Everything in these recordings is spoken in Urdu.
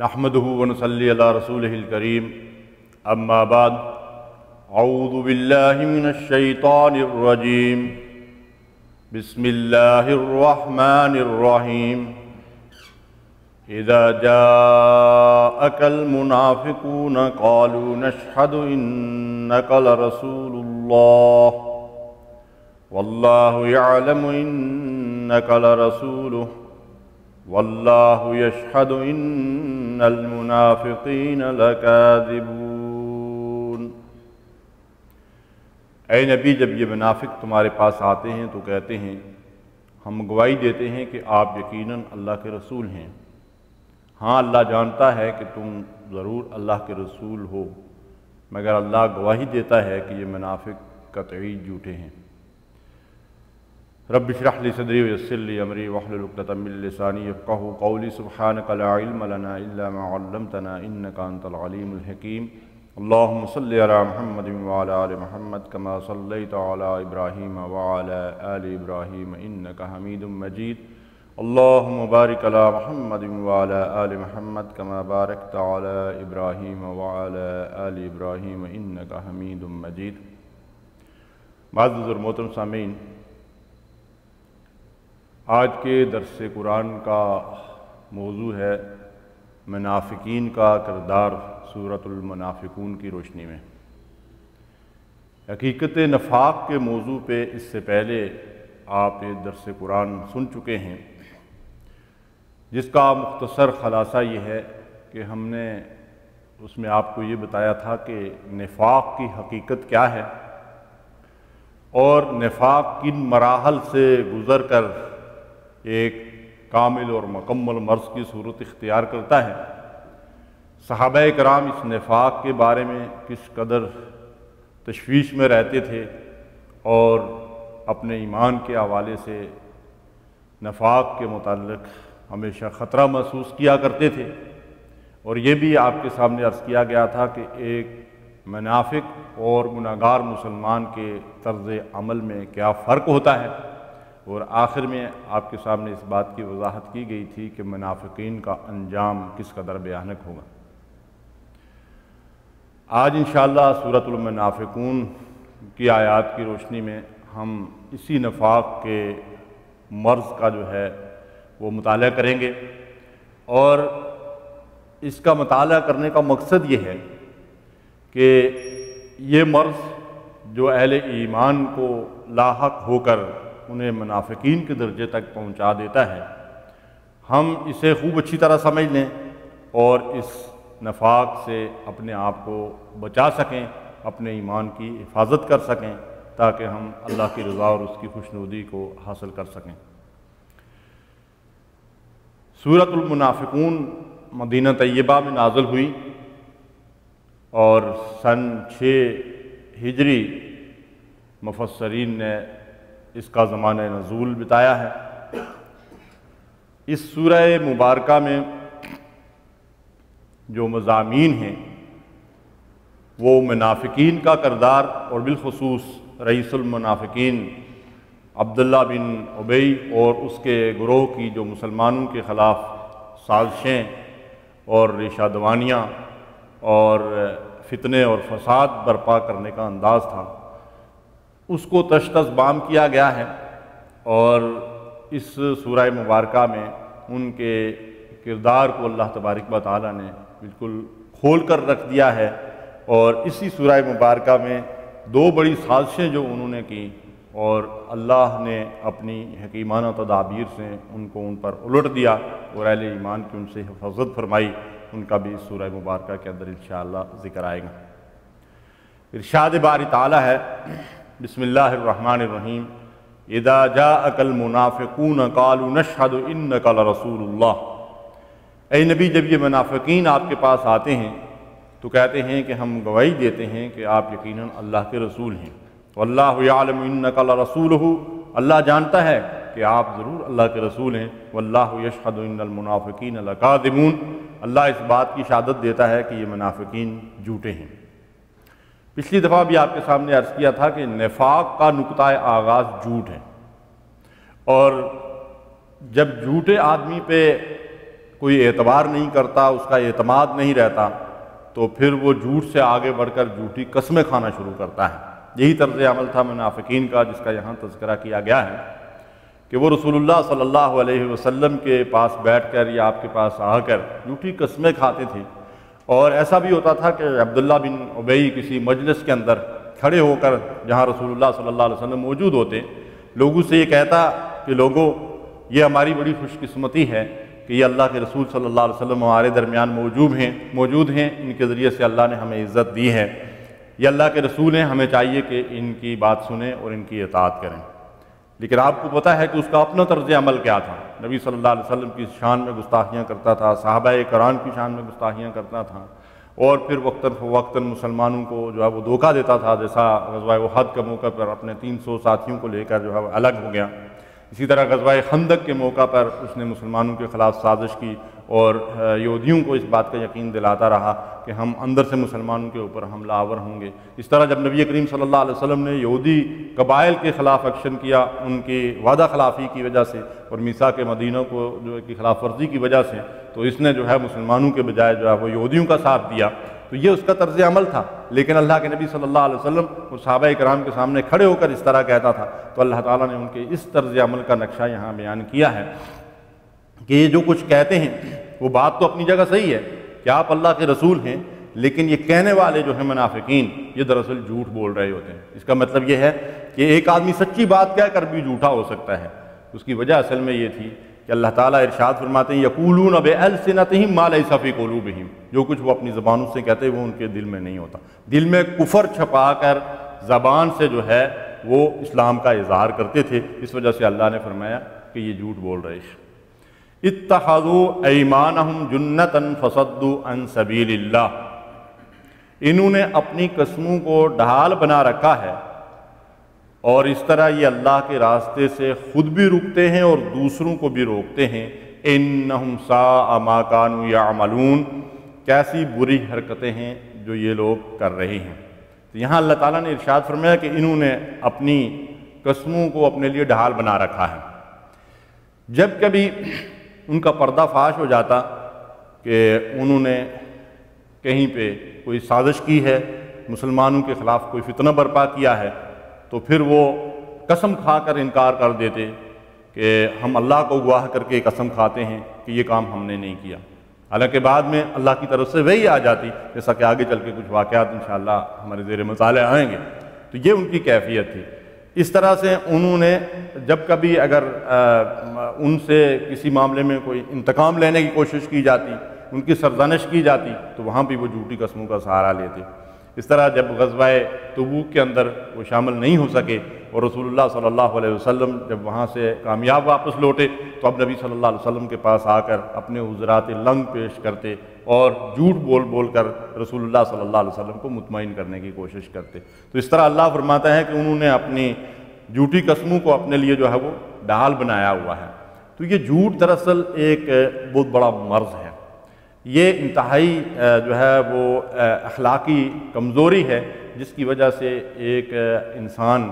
نحمده ونصلي على رسوله الكريم اما بعد اعوذ باللہ من الشیطان الرجیم بسم اللہ الرحمن الرحیم اذا جاءك المنافقون قالوا نشهد انك لرسول الله والله يعلم انك لرسوله واللہ یشہد ان المنافقین لکاذبون۔ اے نبی، جب یہ منافق تمہارے پاس آتے ہیں تو کہتے ہیں ہم گواہی دیتے ہیں کہ آپ یقیناً اللہ کے رسول ہیں۔ ہاں، اللہ جانتا ہے کہ تم ضرور اللہ کے رسول ہو، مگر اللہ گواہی دیتا ہے کہ یہ منافق قطعی جھوٹے ہیں۔ رب اشرح لی صدری ویسر لی امری واحلل عقدۃ من لسانی یفقہوا قولی سبحانک لا علم لنا الا ما علمتنا انک انت العلیم الحکیم۔ اللہم صلی علی محمد وعلی آل محمد کما صلیت علی ابراہیم وعلی آل ابراہیم انک حمید مجید۔ اللہم بارک علی محمد وعلی آل محمد کما بارکت علی ابراہیم وعلی آل ابراہیم انک حمید مجید۔ معزز اور محترم سامعین، آج کے درس قرآن کا موضوع ہے منافقین کا کردار سورۃ المنافقون کی روشنی میں۔ حقیقت نفاق کے موضوع پہ اس سے پہلے آپ یہ درس قرآن سن چکے ہیں، جس کا مختصر خلاصہ یہ ہے کہ ہم نے اس میں آپ کو یہ بتایا تھا کہ نفاق کی حقیقت کیا ہے اور نفاق کن مراحل سے گزر کر ایک کامل اور مکمل مرض کی صورت اختیار کرتا ہے۔ صحابہ کرام اس نفاق کے بارے میں کس قدر تشویش میں رہتے تھے اور اپنے ایمان کے حوالے سے نفاق کے متعلق ہمیشہ خطرہ محسوس کیا کرتے تھے، اور یہ بھی آپ کے سامنے عرض کیا گیا تھا کہ ایک منافق اور گناہگار مسلمان کے طرز عمل میں کیا فرق ہوتا ہے، اور آخر میں آپ کے سامنے اس بات کی وضاحت کی گئی تھی کہ منافقین کا انجام کس قدر بھیانک ہوگا۔ آج انشاءاللہ سورۃ المنافقون کی آیات کی روشنی میں ہم اسی نفاق کے مرض کا جو ہے وہ مطالعہ کریں گے، اور اس کا مطالعہ کرنے کا مقصد یہ ہے کہ یہ مرض جو اہل ایمان کو لاحق ہو کر انہیں منافقین کے درجے تک پہنچا دیتا ہے، ہم اسے خوب اچھی طرح سمجھ لیں اور اس نفاق سے اپنے آپ کو بچا سکیں، اپنے ایمان کی حفاظت کر سکیں، تاکہ ہم اللہ کی رضا اور اس کی خوشنودی کو حاصل کر سکیں۔ سورۃ المنافقون مدینہ طیبہ میں نازل ہوئی اور سن 6 ہجری مفسرین نے اس کا زمانہ نزول بتایا ہے۔ اس سورہ مبارکہ میں جو مضامین ہیں وہ منافقین کا کردار اور بالخصوص رئیس المنافقین عبداللہ بن ابی اور اس کے گروہ کی جو مسلمانوں کے خلاف سازشیں اور ریشہ دوانیاں اور فتنے اور فساد برپا کرنے کا انداز تھا، اس کو تشخیص بام کیا گیا ہے، اور اس سورہ مبارکہ میں ان کے کردار کو اللہ تبارک و تعالیٰ نے بالکل کھول کر رکھ دیا ہے، اور اسی سورہ مبارکہ میں 2 بڑی سازشیں جو انہوں نے کی، اور اللہ نے اپنی حکیمانہ تدابیر سے ان پر الٹ دیا اور اہل ایمان کی ان سے حفاظت فرمائی، ان کا بھی اس سورہ مبارکہ کے اندر انشاءاللہ ذکر آئے گا۔ ارشاد باری تعالیٰ ہے، بسم اللہ الرحمن الرحیم، اذا جاءك المنافقون قالوا نشهد انك لرسول اللہ۔ اے نبی، جب یہ منافقین آپ کے پاس آتے ہیں تو کہتے ہیں کہ ہم گواہی دیتے ہیں کہ آپ یقیناً اللہ کے رسول ہیں۔ واللہ یعلم انک لرسولہ، اللہ جانتا ہے کہ آپ ضرور اللہ کے رسول ہیں۔ واللہ یشہد ان المنافقین لکاذبون، اللہ اس بات کی شہادت دیتا ہے کہ یہ منافقین جھوٹے ہیں۔ پچھلی دفعہ بھی آپ کے سامنے عرض کیا تھا کہ نفاق کا نقطہ آغاز جھوٹ ہے، اور جب جھوٹے آدمی پہ کوئی اعتبار نہیں کرتا، اس کا اعتماد نہیں رہتا، تو پھر وہ جھوٹ سے آگے بڑھ کر جھوٹی قسمیں کھانا شروع کرتا ہے۔ یہی طرز عمل تھا منافقین کا، جس کا یہاں تذکرہ کیا گیا ہے کہ وہ رسول اللہ صلی اللہ علیہ وسلم کے پاس بیٹھ کر یا آپ کے پاس آ کر جھوٹی قسمیں کھاتے تھے۔ اور ایسا بھی ہوتا تھا کہ عبداللہ بن ابی کسی مجلس کے اندر کھڑے ہو کر، جہاں رسول اللہ صلی اللہ علیہ وسلم موجود ہوتے، لوگوں سے یہ کہتا کہ لوگوں، یہ ہماری بڑی خوش قسمتی ہے کہ یہ اللہ کے رسول صلی اللہ علیہ وسلم ہمارے درمیان موجود ہیں، ان کے ذریعے سے اللہ نے ہمیں عزت دی ہے، یہ اللہ کے رسول ہیں، ہمیں چاہیے کہ ان کی بات سنیں اور ان کی اطاعت کریں۔ لیکن آپ کو پتہ ہے کہ اس کا اپنا طرز عمل کیا تھا۔ نبی صلی اللہ علیہ وسلم کی شان میں گستاخیاں کرتا تھا، صحابہ کرام کی شان میں گستاخیاں کرتا تھا، اور پھر وقتاً فوقتاً مسلمانوں کو جو ہے وہ دھوکہ دیتا تھا، جیسا غزوہ احد کے موقع پر اپنے 300 ساتھیوں کو لے کر جو ہے وہ الگ ہو گیا۔ اسی طرح غزوہ خندق کے موقع پر اس نے مسلمانوں کے خلاف سازش کی اور یہودیوں کو اس بات کا یقین دلاتا رہا کہ ہم اندر سے مسلمانوں کے اوپر حملہ آور ہوں گے۔ اس طرح جب نبی کریم صلی اللہ علیہ وسلم نے یہودی قبائل کے خلاف ایکشن کیا، ان کی وعدہ خلافی کی وجہ سے اور میثاق مدینہ کو جو کی خلاف ورزی کی وجہ سے، تو اس نے جو ہے مسلمانوں کے بجائے جو ہے وہ یہودیوں کا ساتھ دیا۔ تو یہ اس کا طرز عمل تھا، لیکن اللہ کے نبی صلی اللہ علیہ وسلم اور صحابہ کرام کے سامنے کھڑے ہو کر اس طرح کہتا تھا، تو اللہ تعالیٰ نے ان کے اس طرز عمل کا نقشہ یہاں بیان کیا ہے کہ یہ جو کچھ کہتے ہیں وہ بات تو اپنی جگہ صحیح ہے کہ آپ اللہ کے رسول ہیں، لیکن یہ کہنے والے جو ہیں منافقین، یہ دراصل جھوٹ بول رہے ہوتے ہیں۔ اس کا مطلب یہ ہے کہ ایک آدمی سچی بات کہہ کر بھی جھوٹا ہو سکتا ہے۔ اس کی وجہ اصل میں یہ تھی کہ اللہ تعالیٰ ارشاد فرماتے ہیں یقولون بألسنتہم ما لیس فی قلوبہم، جو کچھ وہ اپنی زبانوں سے کہتے ہیں وہ ان کے دل میں نہیں ہوتا۔ دل میں کفر چھپا کر زبان سے جو ہے وہ اسلام کا اظہار کرتے تھے، اس وجہ سے اللہ نے فرمایا کہ یہ جھوٹ بول رہے ہیں۔ اتخذوا ایمانہم جنتا فصدوا عن سبیل اللہ، انہوں نے اپنی قسموں کو ڈھال بنا رکھا ہے اور اس طرح یہ اللہ کے راستے سے خود بھی رکتے ہیں اور دوسروں کو بھی روکتے ہیں۔ انہم ساء ما کانوا یعملون، کیسی بری حرکتیں ہیں جو یہ لوگ کر رہے ہیں۔ تو یہاں اللہ تعالیٰ نے ارشاد فرمایا کہ انہوں نے اپنی قسموں کو اپنے لیے ڈھال بنا رکھا ہے۔ جب کبھی ان کا پردہ فاش ہو جاتا کہ انہوں نے کہیں پہ کوئی سازش کی ہے، مسلمانوں کے خلاف کوئی فتنہ برپا کیا ہے، تو پھر وہ قسم کھا کر انکار کر دیتے کہ ہم اللہ کو گواہ کر کے قسم کھاتے ہیں کہ یہ کام ہم نے نہیں کیا، حالانکہ بعد میں اللہ کی طرف سے وہی آ جاتی، جیسا کہ آگے چل کے کچھ واقعات انشاءاللہ ہمارے زیر مطالعہ آئیں گے۔ تو یہ ان کی کیفیت تھی۔ اس طرح سے انہوں نے جب کبھی اگر ان سے کسی معاملے میں کوئی انتقام لینے کی کوشش کی جاتی، ان کی سرزنش کی جاتی، تو وہاں بھی وہ جھوٹی قسموں کا سہارا لیتے۔ اس طرح جب غزوہ تبوک کے اندر وہ شامل نہیں ہو سکے اور رسول اللہ صلی اللہ علیہ وسلم جب وہاں سے کامیاب واپس لوٹے، تو اب نبی صلی اللہ علیہ وسلم کے پاس آ کر اپنے حضرات لنگ پیش کرتے اور جھوٹ بول بول کر رسول اللہ صلی اللہ علیہ وسلم کو مطمئن کرنے کی کوشش کرتے۔ تو اس طرح اللہ فرماتا ہے کہ انہوں نے اپنی جھوٹی قسموں کو اپنے لیے جو ہے وہ ڈھال بنایا ہوا ہے۔ تو یہ جھوٹ دراصل ایک بہت بڑا مرض ہے، یہ انتہائی جو ہے وہ اخلاقی کمزوری ہے، جس کی وجہ سے ایک انسان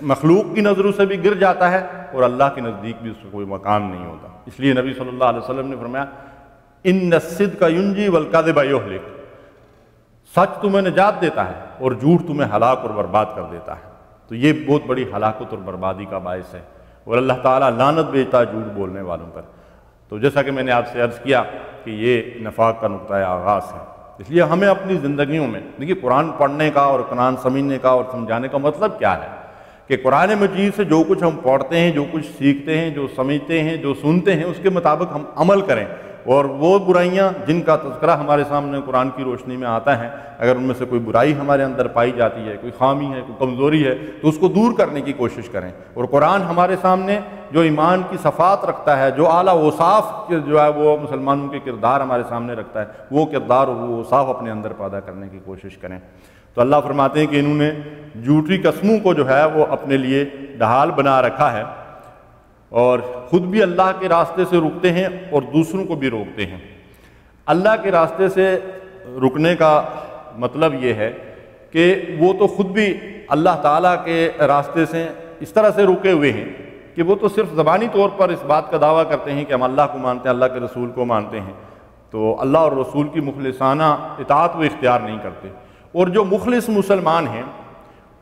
مخلوق کی نظروں سے بھی گر جاتا ہے اور اللہ کے نزدیک بھی اس کو کوئی مقام نہیں ہوتا۔ اس لیے نبی صلی اللہ علیہ وسلم نے فرمایا ان الصدق ینجی والکذب یہلک، سچ تمہیں نجات دیتا ہے اور جھوٹ تمہیں ہلاک اور برباد کر دیتا ہے۔ تو یہ بہت بڑی ہلاکت اور بربادی کا باعث ہے، اور اللہ تعالیٰ لعنت بھیجتا ہے جھوٹ بولنے والوں پر۔ تو جیسا کہ میں نے آپ سے عرض کیا کہ یہ نفاق کا نقطۂ آغاز ہے، اس لیے ہمیں اپنی زندگیوں میں دیکھیے قرآن پڑھنے کا اور قرآن سمجھنے کا اور سمجھانے کا مطلب کیا ہے کہ قرآن مجید سے جو کچھ ہم پڑھتے ہیں، جو کچھ سیکھتے ہیں، جو سمجھتے ہیں، جو سنتے ہیں، اس کے مطابق ہم عمل کریں، اور وہ برائیاں جن کا تذکرہ ہمارے سامنے قرآن کی روشنی میں آتا ہے، اگر ان میں سے کوئی برائی ہمارے اندر پائی جاتی ہے، کوئی خامی ہے، کوئی کمزوری ہے، تو اس کو دور کرنے کی کوشش کریں۔ اور قرآن ہمارے سامنے جو ایمان کی صفات رکھتا ہے، جو اعلیٰ اوصاف جو ہے وہ مسلمانوں کے کردار ہمارے سامنے رکھتا ہے، وہ کردار اور وہ اوصاف اپنے اندر پیدا کرنے کی کوشش کریں۔ تو اللہ فرماتے ہیں کہ انہوں نے جھوٹی قسموں کو جو ہے وہ اپنے لیے ڈھال بنا رکھا ہے اور خود بھی اللہ کے راستے سے رکتے ہیں اور دوسروں کو بھی روکتے ہیں۔ اللہ کے راستے سے رکنے کا مطلب یہ ہے کہ وہ تو خود بھی اللہ تعالیٰ کے راستے سے اس طرح سے رکے ہوئے ہیں کہ وہ تو صرف زبانی طور پر اس بات کا دعویٰ کرتے ہیں کہ ہم اللہ کو مانتے ہیں، اللہ کے رسول کو مانتے ہیں، تو اللہ اور رسول کی مخلصانہ اطاعت وہ اختیار نہیں کرتے۔ اور جو مخلص مسلمان ہیں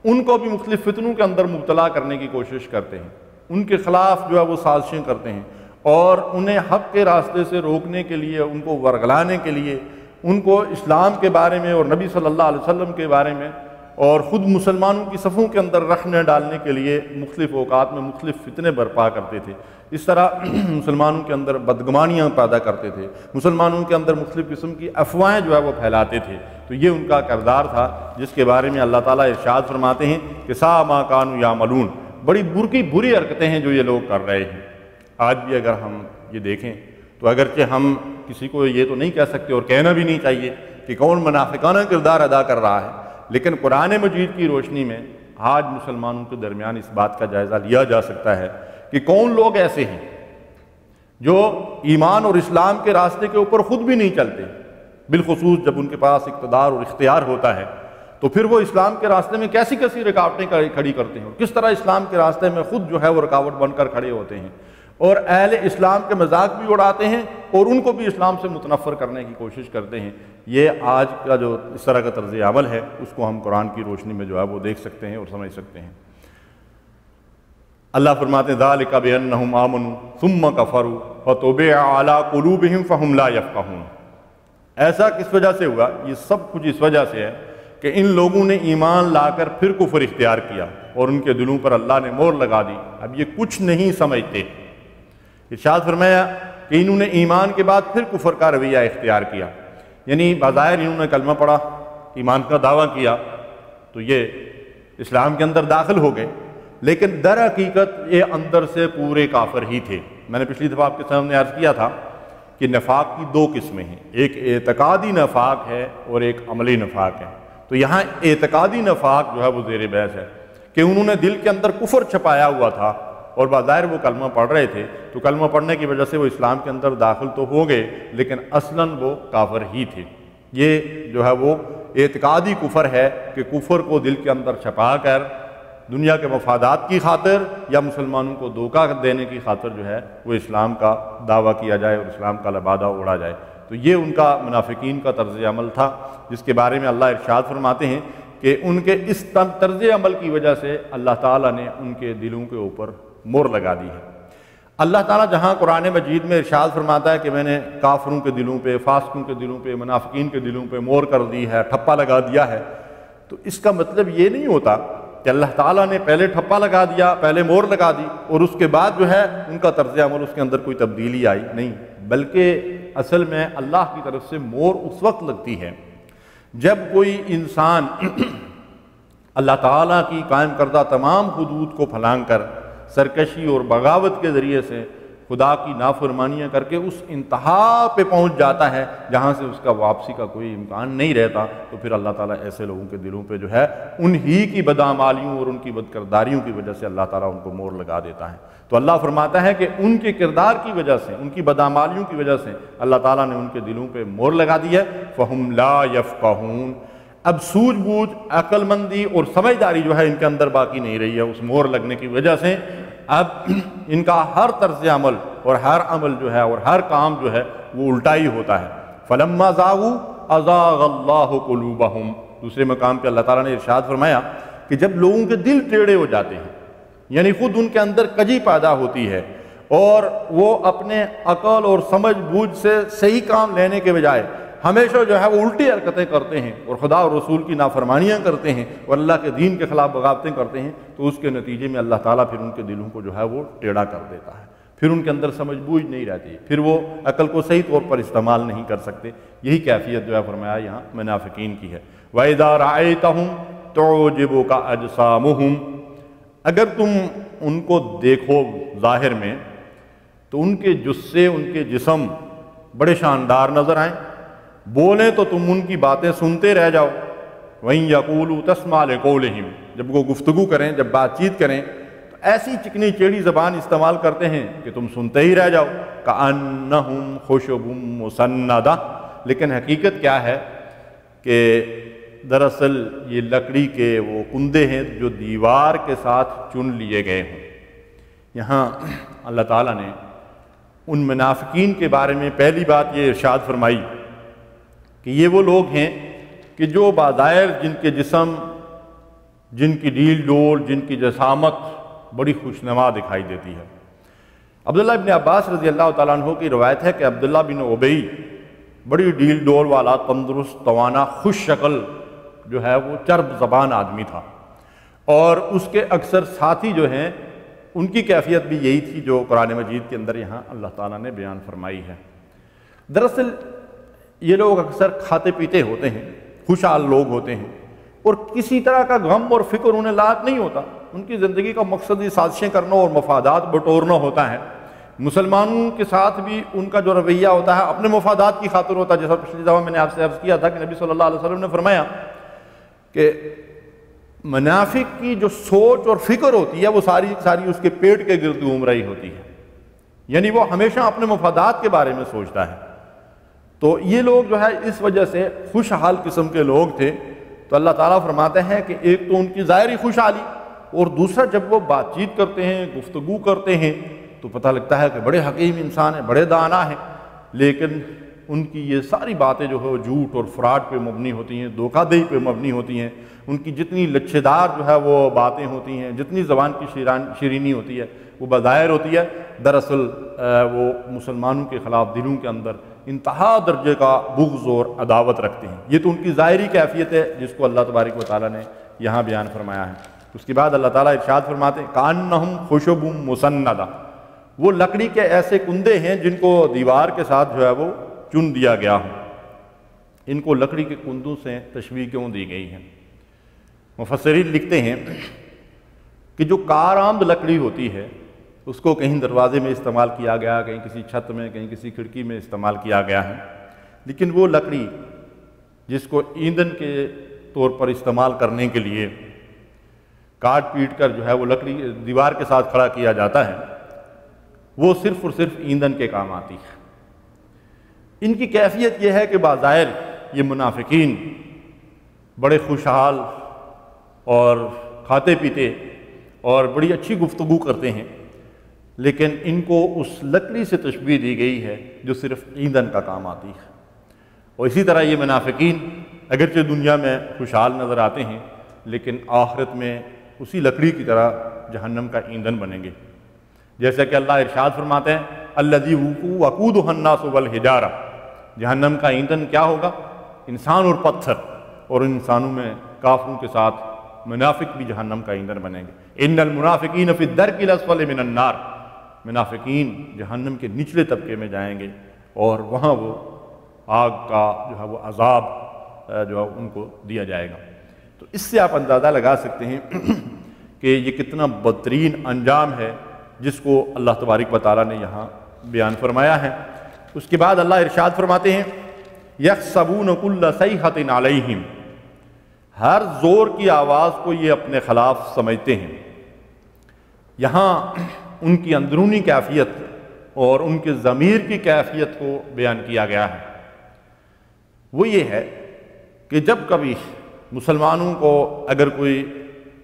ان کو بھی مختلف فتنوں کے اندر مبتلا کرنے کی کوشش کرتے ہیں، ان کے خلاف جو ہے وہ سازشیں کرتے ہیں، اور انہیں حق کے راستے سے روکنے کے لیے، ان کو ورگلانے کے لیے، ان کو اسلام کے بارے میں اور نبی صلی اللہ علیہ وسلم کے بارے میں اور خود مسلمانوں کی صفوں کے اندر رخنے ڈالنے کے لیے مختلف اوقات میں مختلف فتنے برپا کرتے تھے۔ اس طرح مسلمانوں کے اندر بدگمانیاں پیدا کرتے تھے، مسلمانوں کے اندر مختلف قسم کی افواہیں جو ہے وہ پھیلاتے تھے۔ تو یہ ان کا کردار تھا جس کے بارے میں اللہ تعالیٰ ارشاد فرماتے ہیں کہ سا ما کانوا یعملون، بڑی بری حرکتیں ہیں جو یہ لوگ کر رہے ہیں۔ آج بھی اگر ہم یہ دیکھیں تو اگرچہ ہم کسی کو یہ تو نہیں کہہ سکتے اور کہنا بھی نہیں چاہیے کہ کون منافقانہ کردار ادا کر رہا ہے، لیکن قرآن مجید کی روشنی میں آج مسلمانوں کے درمیان اس بات کا جائزہ لیا جا سکتا ہے کہ کون لوگ ایسے ہیں جو ایمان اور اسلام کے راستے کے اوپر خود بھی نہیں چلتے، بالخصوص جب ان کے پاس اقتدار اور اختیار ہوتا ہے تو پھر وہ اسلام کے راستے میں کیسی کیسی رکاوٹیں کھڑی کرتے ہیں، اور کس طرح اسلام کے راستے میں خود جو ہے وہ رکاوٹ بن کر کھڑے ہوتے ہیں، اور اہل اسلام کے مذاق بھی اڑاتے ہیں اور ان کو بھی اسلام سے متنفر کرنے کی کوشش کرتے ہیں۔ یہ آج کا جو اس طرح کا طرز عمل ہے اس کو ہم قرآن کی روشنی میں جو ہے وہ دیکھ سکتے ہیں اور سمجھ سکتے ہیں۔ اللہ فرماتے ہیں ذَلِكَ بِأَنَّهُمْ آمَنُوا ثُمَّ كَفَرُوا فَطُبِعَ عَلَىٰ قُلُوبِهِمْ فَهُمْ لَا يَفْقَهُونَ۔ ایسا کس وجہ سے ہوا؟ یہ سب کچھ اس وجہ سے ہے کہ ان لوگوں نے ایمان لا کر پھر کفر اختیار کیا اور ان کے دلوں پر اللہ نے مہر لگا دی، اب یہ کچھ نہیں سمجھتے۔ ارشاد فرمایا کہ انہوں نے ایمان کے بعد پھر کفر کا رویہ اختیار کیا، یعنی بظاہر انہوں نے کلمہ پڑھا، ایمان کا دعویٰ کیا تو یہ اسلام کے اندر داخل ہو گئے، لیکن در حقیقت یہ اندر سے پورے کافر ہی تھے۔ میں نے پچھلی دفعہ آپ کے سامنے عرض کیا تھا کہ نفاق کی دو قسمیں ہیں، ایک اعتقادی نفاق ہے اور ایک عملی نفاق ہے۔ تو یہاں اعتقادی نفاق جو ہے وہ زیر بحث ہے کہ انہوں نے دل کے اندر کفر چھپایا ہوا تھا اور بظاہر وہ کلمہ پڑھ رہے تھے، تو کلمہ پڑھنے کی وجہ سے وہ اسلام کے اندر داخل تو ہو گئے لیکن اصلاً وہ کافر ہی تھے۔ یہ جو ہے وہ اعتقادی کفر ہے کہ کفر کو دل کے اندر چھپا کر دنیا کے مفادات کی خاطر یا مسلمانوں کو دھوکہ دینے کی خاطر جو ہے وہ اسلام کا دعویٰ کیا جائے اور اسلام کا لبادہ اڑا جائے۔ تو یہ ان کا منافقین کا طرز عمل تھا جس کے بارے میں اللہ ارشاد فرماتے ہیں کہ ان کے اس طرز عمل کی وجہ سے اللہ تعالیٰ نے ان کے دلوں کے اوپر مہر لگا دی ہے۔ اللہ تعالیٰ جہاں قرآن مجید میں ارشاد فرماتا ہے کہ میں نے کافروں کے دلوں پہ، فاسقوں کے دلوں پہ، منافقین کے دلوں پہ مہر کر دی ہے، ٹھپا لگا دیا ہے، تو اس کا مطلب یہ نہیں ہوتا کہ اللہ تعالیٰ نے پہلے ٹھپا لگا دیا، پہلے مہر لگا دی اور اس کے بعد جو ہے ان کا طرز عمل اس کے اندر کوئی تبدیلی آئی، نہیں، بلکہ اصل میں اللہ کی طرف سے مہر اس وقت لگتی ہے جب کوئی انسان اللہ تعالیٰ کی قائم کردہ تمام حدود کو پھلانگ کر سرکشی اور بغاوت کے ذریعے سے خدا کی نافرمانیاں کر کے اس انتہا پہ پہنچ جاتا ہے جہاں سے اس کا واپسی کا کوئی امکان نہیں رہتا، تو پھر اللہ تعالیٰ ایسے لوگوں کے دلوں پہ جو ہے انہی کی بدعمالیوں اور ان کی بدکرداریوں کی وجہ سے اللہ تعالیٰ ان کو مہر لگا دیتا ہے۔ تو اللہ فرماتا ہے کہ ان کے کردار کی وجہ سے، ان کی بدعمالیوں کی وجہ سے اللہ تعالیٰ نے ان کے دلوں پہ مہر لگا دی ہے۔ فَهُمْ لَا يَفْقَهُونَ، اب سوجھ بوجھ، عقل مندی اور سمجھداری جو ہے ان کے اندر باقی نہیں رہی ہے اس مہر لگنے کی وجہ سے۔ اب ان کا ہر طرز عمل اور ہر عمل جو ہے اور ہر کام جو ہے وہ الٹا ہی ہوتا ہے۔ فَلَمَّا زَاغُوا أَزَاغَ اللَّهُ قُلُوبَهُمْ، دوسرے مقام پہ اللہ تعالیٰ نے ارشاد فرمایا کہ جب لوگوں کے دل ٹیڑھے ہو جاتے ہیں، یعنی خود ان کے اندر کجی پیدا ہوتی ہے اور وہ اپنے عقل اور سمجھ بوجھ سے صحیح کام لینے کے بجائے ہمیشہ جو ہے وہ الٹی حرکتیں کرتے ہیں اور خدا اور رسول کی نافرمانیاں کرتے ہیں اور اللہ کے دین کے خلاف بغاوتیں کرتے ہیں، تو اس کے نتیجے میں اللہ تعالیٰ پھر ان کے دلوں کو جو ہے وہ ٹیڑھا کر دیتا ہے، پھر ان کے اندر سمجھ بوجھ نہیں رہتی، پھر وہ عقل کو صحیح طور پر استعمال نہیں کر سکتے۔ یہی کیفیت جو ہے فرمایا یہاں منافقین کی ہے۔ وَإِذَا رَأَيْتَهُمْ تُعْجِبُكَ أَجْسَامُهُمْ، اگر تم ان کو دیکھو ظاہر میں تو ان کے جسے، ان کے جسم بڑے شاندار نظر آئیں، بولیں تو تم ان کی باتیں سنتے رہ جاؤ۔ وَإِن يَقُولُوا تَسْمَعْ لِقَوْلِهِمْ، جب وہ گفتگو کریں، جب بات چیت کریں تو ایسی چکنی چیڑی زبان استعمال کرتے ہیں کہ تم سنتے ہی رہ جاؤ۔ كَأَنَّهُمْ خُشُبٌ مُّسَنَّدَةٌ، لیکن حقیقت کیا ہے کہ دراصل یہ لکڑی کے وہ کندے ہیں جو دیوار کے ساتھ چن لیے گئے ہوں، یہاں اللہ تعالیٰ نے ان منافقین کے بارے میں پہلی بات یہ ارشاد فرمائی کہ یہ وہ لوگ ہیں کہ جو بظاہر جن کے جسم، جن کی ڈیل ڈول، جن کی جسامت بڑی خوشنما دکھائی دیتی ہے۔ عبداللہ ابن عباس رضی اللہ تعالیٰ عنہ کی روایت ہے کہ عبداللہ بن ابی بڑی ڈیل ڈول والا، تندرست، توانا، خوش شکل جو ہے وہ چرب زبان آدمی تھا، اور اس کے اکثر ساتھی جو ہیں ان کی کیفیت بھی یہی تھی جو قرآن مجید کے اندر یہاں اللہ تعالیٰ نے بیان فرمائی ہے۔ دراصل یہ لوگ اکثر کھاتے پیتے ہوتے ہیں، خوشحال لوگ ہوتے ہیں، اور کسی طرح کا غم اور فکر انہیں لاحق نہیں ہوتا۔ ان کی زندگی کا مقصد ہی سازشیں کرنا اور مفادات بٹورنا ہوتا ہے۔ مسلمانوں کے ساتھ بھی ان کا جو رویہ ہوتا ہے اپنے مفادات کی خاطر ہوتا ہے، جیسا پچھلی دفعہ میں نے آپ سے عرض کیا تھا کہ نبی صلی اللہ علیہ وسلم نے فرمایا کہ منافق کی جو سوچ اور فکر ہوتی ہے وہ ساری ساری اس کے پیٹ کے گرد گھوم رہی ہوتی ہے، یعنی وہ ہمیشہ اپنے مفادات کے بارے میں سوچتا ہے۔ تو یہ لوگ جو ہے اس وجہ سے خوشحال قسم کے لوگ تھے۔ تو اللہ تعالیٰ فرماتے ہیں کہ ایک تو ان کی ظاہری خوشحالی، اور دوسرا جب وہ بات چیت کرتے ہیں، گفتگو کرتے ہیں، تو پتہ لگتا ہے کہ بڑے حکیم انسان ہیں، بڑے دانا ہیں، لیکن ان کی یہ ساری باتیں جو ہے وہ جھوٹ اور فراڈ پہ مبنی ہوتی ہیں، دھوکہ دہی پہ مبنی ہوتی ہیں۔ ان کی جتنی لچھے دار جو ہے وہ باتیں ہوتی ہیں، جتنی زبان کی شیرینی ہوتی ہے وہ بظاہر ہوتی ہے، دراصل وہ مسلمانوں کے خلاف دلوں کے اندر انتہا درجے کا بغض اور عداوت رکھتے ہیں۔ یہ تو ان کی ظاہری کیفیت ہے جس کو اللہ تبارک و تعالیٰ نے یہاں بیان فرمایا ہے۔ اس کے بعد اللہ تعالیٰ ارشاد فرماتے ہیں کأنہم خشب مسندہ، وہ لکڑی کے ایسے کندے ہیں جن کو دیوار کے ساتھ جو ہے وہ چن دیا گیا ہو۔ ان کو لکڑی کے کندوں سے تشبیہ کیوں دی گئی ہے؟ مفسرین لکھتے ہیں کہ جو کارآمد لکڑی ہوتی ہے اس کو کہیں دروازے میں استعمال کیا گیا، کہیں کسی چھت میں، کہیں کسی کھڑکی میں استعمال کیا گیا ہے، لیکن وہ لکڑی جس کو ایندھن کے طور پر استعمال کرنے کے لیے کاٹ پیٹ کر جو ہے وہ لکڑی دیوار کے ساتھ کھڑا کیا جاتا ہے، وہ صرف اور صرف ایندھن کے کام آتی ہے۔ ان کی کیفیت یہ ہے کہ بظاہر یہ منافقین بڑے خوشحال اور کھاتے پیتے اور بڑی اچھی گفتگو کرتے ہیں، لیکن ان کو اس لکڑی سے تشبیہ دی گئی ہے جو صرف ایندھن کا کام آتی ہے۔ اور اسی طرح یہ منافقین اگرچہ دنیا میں خوشحال نظر آتے ہیں، لیکن آخرت میں اسی لکڑی کی طرح جہنم کا ایندھن بنیں گے۔ جیسا کہ اللہ ارشاد فرماتے ہیں الذی وقودہ الناس والحجارہ، جہنم کا ایندھن کیا ہوگا؟ انسان اور پتھر، اور انسانوں میں کافروں کے ساتھ منافق بھی جہنم کا ایندھن بنیں گے۔ ان المنافقین فی الدرک الاسفل من النار، منافقین جہنم کے نچلے طبقے میں جائیں گے اور وہاں وہ آگ کا جو ہے وہ عذاب جو ہے ان کو دیا جائے گا۔ تو اس سے آپ اندازہ لگا سکتے ہیں کہ یہ کتنا بدترین انجام ہے جس کو اللہ تبارک و تعالیٰ نے یہاں بیان فرمایا ہے۔ اس کے بعد اللہ ارشاد فرماتے ہیں یحسبون کل صیحۃ علیہم، ہر زور کی آواز کو یہ اپنے خلاف سمجھتے ہیں۔ یہاں ان کی اندرونی کیفیت اور ان کے ضمیر کی کیفیت کو بیان کیا گیا ہے۔ وہ یہ ہے کہ جب کبھی مسلمانوں کو اگر کوئی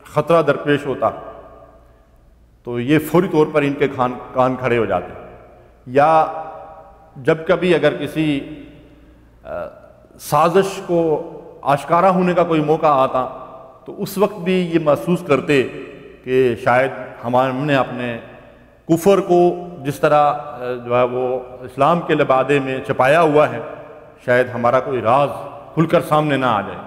خطرہ درپیش ہوتا تو یہ فوری طور پر ان کے کان کھڑے ہو جاتے، یا جب کبھی اگر کسی سازش کو آشکارا ہونے کا کوئی موقع آتا تو اس وقت بھی یہ محسوس کرتے کہ شاید ہم نے اپنے کفر کو جس طرح جو ہے وہ اسلام کے لبادے میں چھپایا ہوا ہے، شاید ہمارا کوئی راز کھل کر سامنے نہ آ جائے۔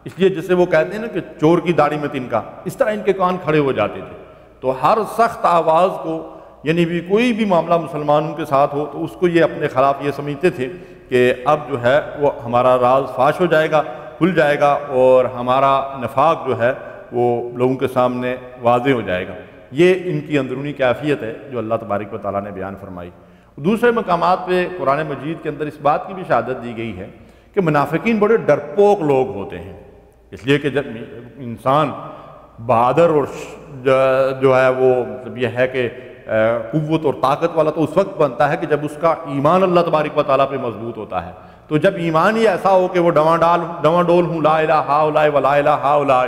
اس لیے جسے وہ کہتے ہیں نا کہ چور کی داڑھی میں تنکا، اس طرح ان کے کان کھڑے ہو جاتے تھے۔ تو ہر سخت آواز کو، یعنی بھی کوئی بھی معاملہ مسلمانوں کے ساتھ ہو تو اس کو یہ اپنے خلاف یہ سمجھتے تھے کہ اب جو ہے وہ ہمارا راز فاش ہو جائے گا، کھل جائے گا، اور ہمارا نفاق جو ہے وہ لوگوں کے سامنے واضح ہو جائے گا۔ یہ ان کی اندرونی کیفیت ہے جو اللہ تبارک و تعالیٰ نے بیان فرمائی۔ دوسرے مقامات پہ قرآن مجید کے اندر اس بات کی بھی شہادت دی گئی ہے کہ منافقین بڑے ڈرپوک لوگ ہوتے ہیں، اس لیے کہ جب انسان بہادر اور جو ہے وہ مطلب یہ ہے کہ قوت اور طاقت والا تو اس وقت بنتا ہے کہ جب اس کا ایمان اللہ تبارک و تعالیٰ پہ مضبوط ہوتا ہے۔ تو جب ایمان ہی ایسا ہو کہ وہ ڈواں ڈول ہوں لا الہ ہؤلاء ولا الہ ہؤلاء،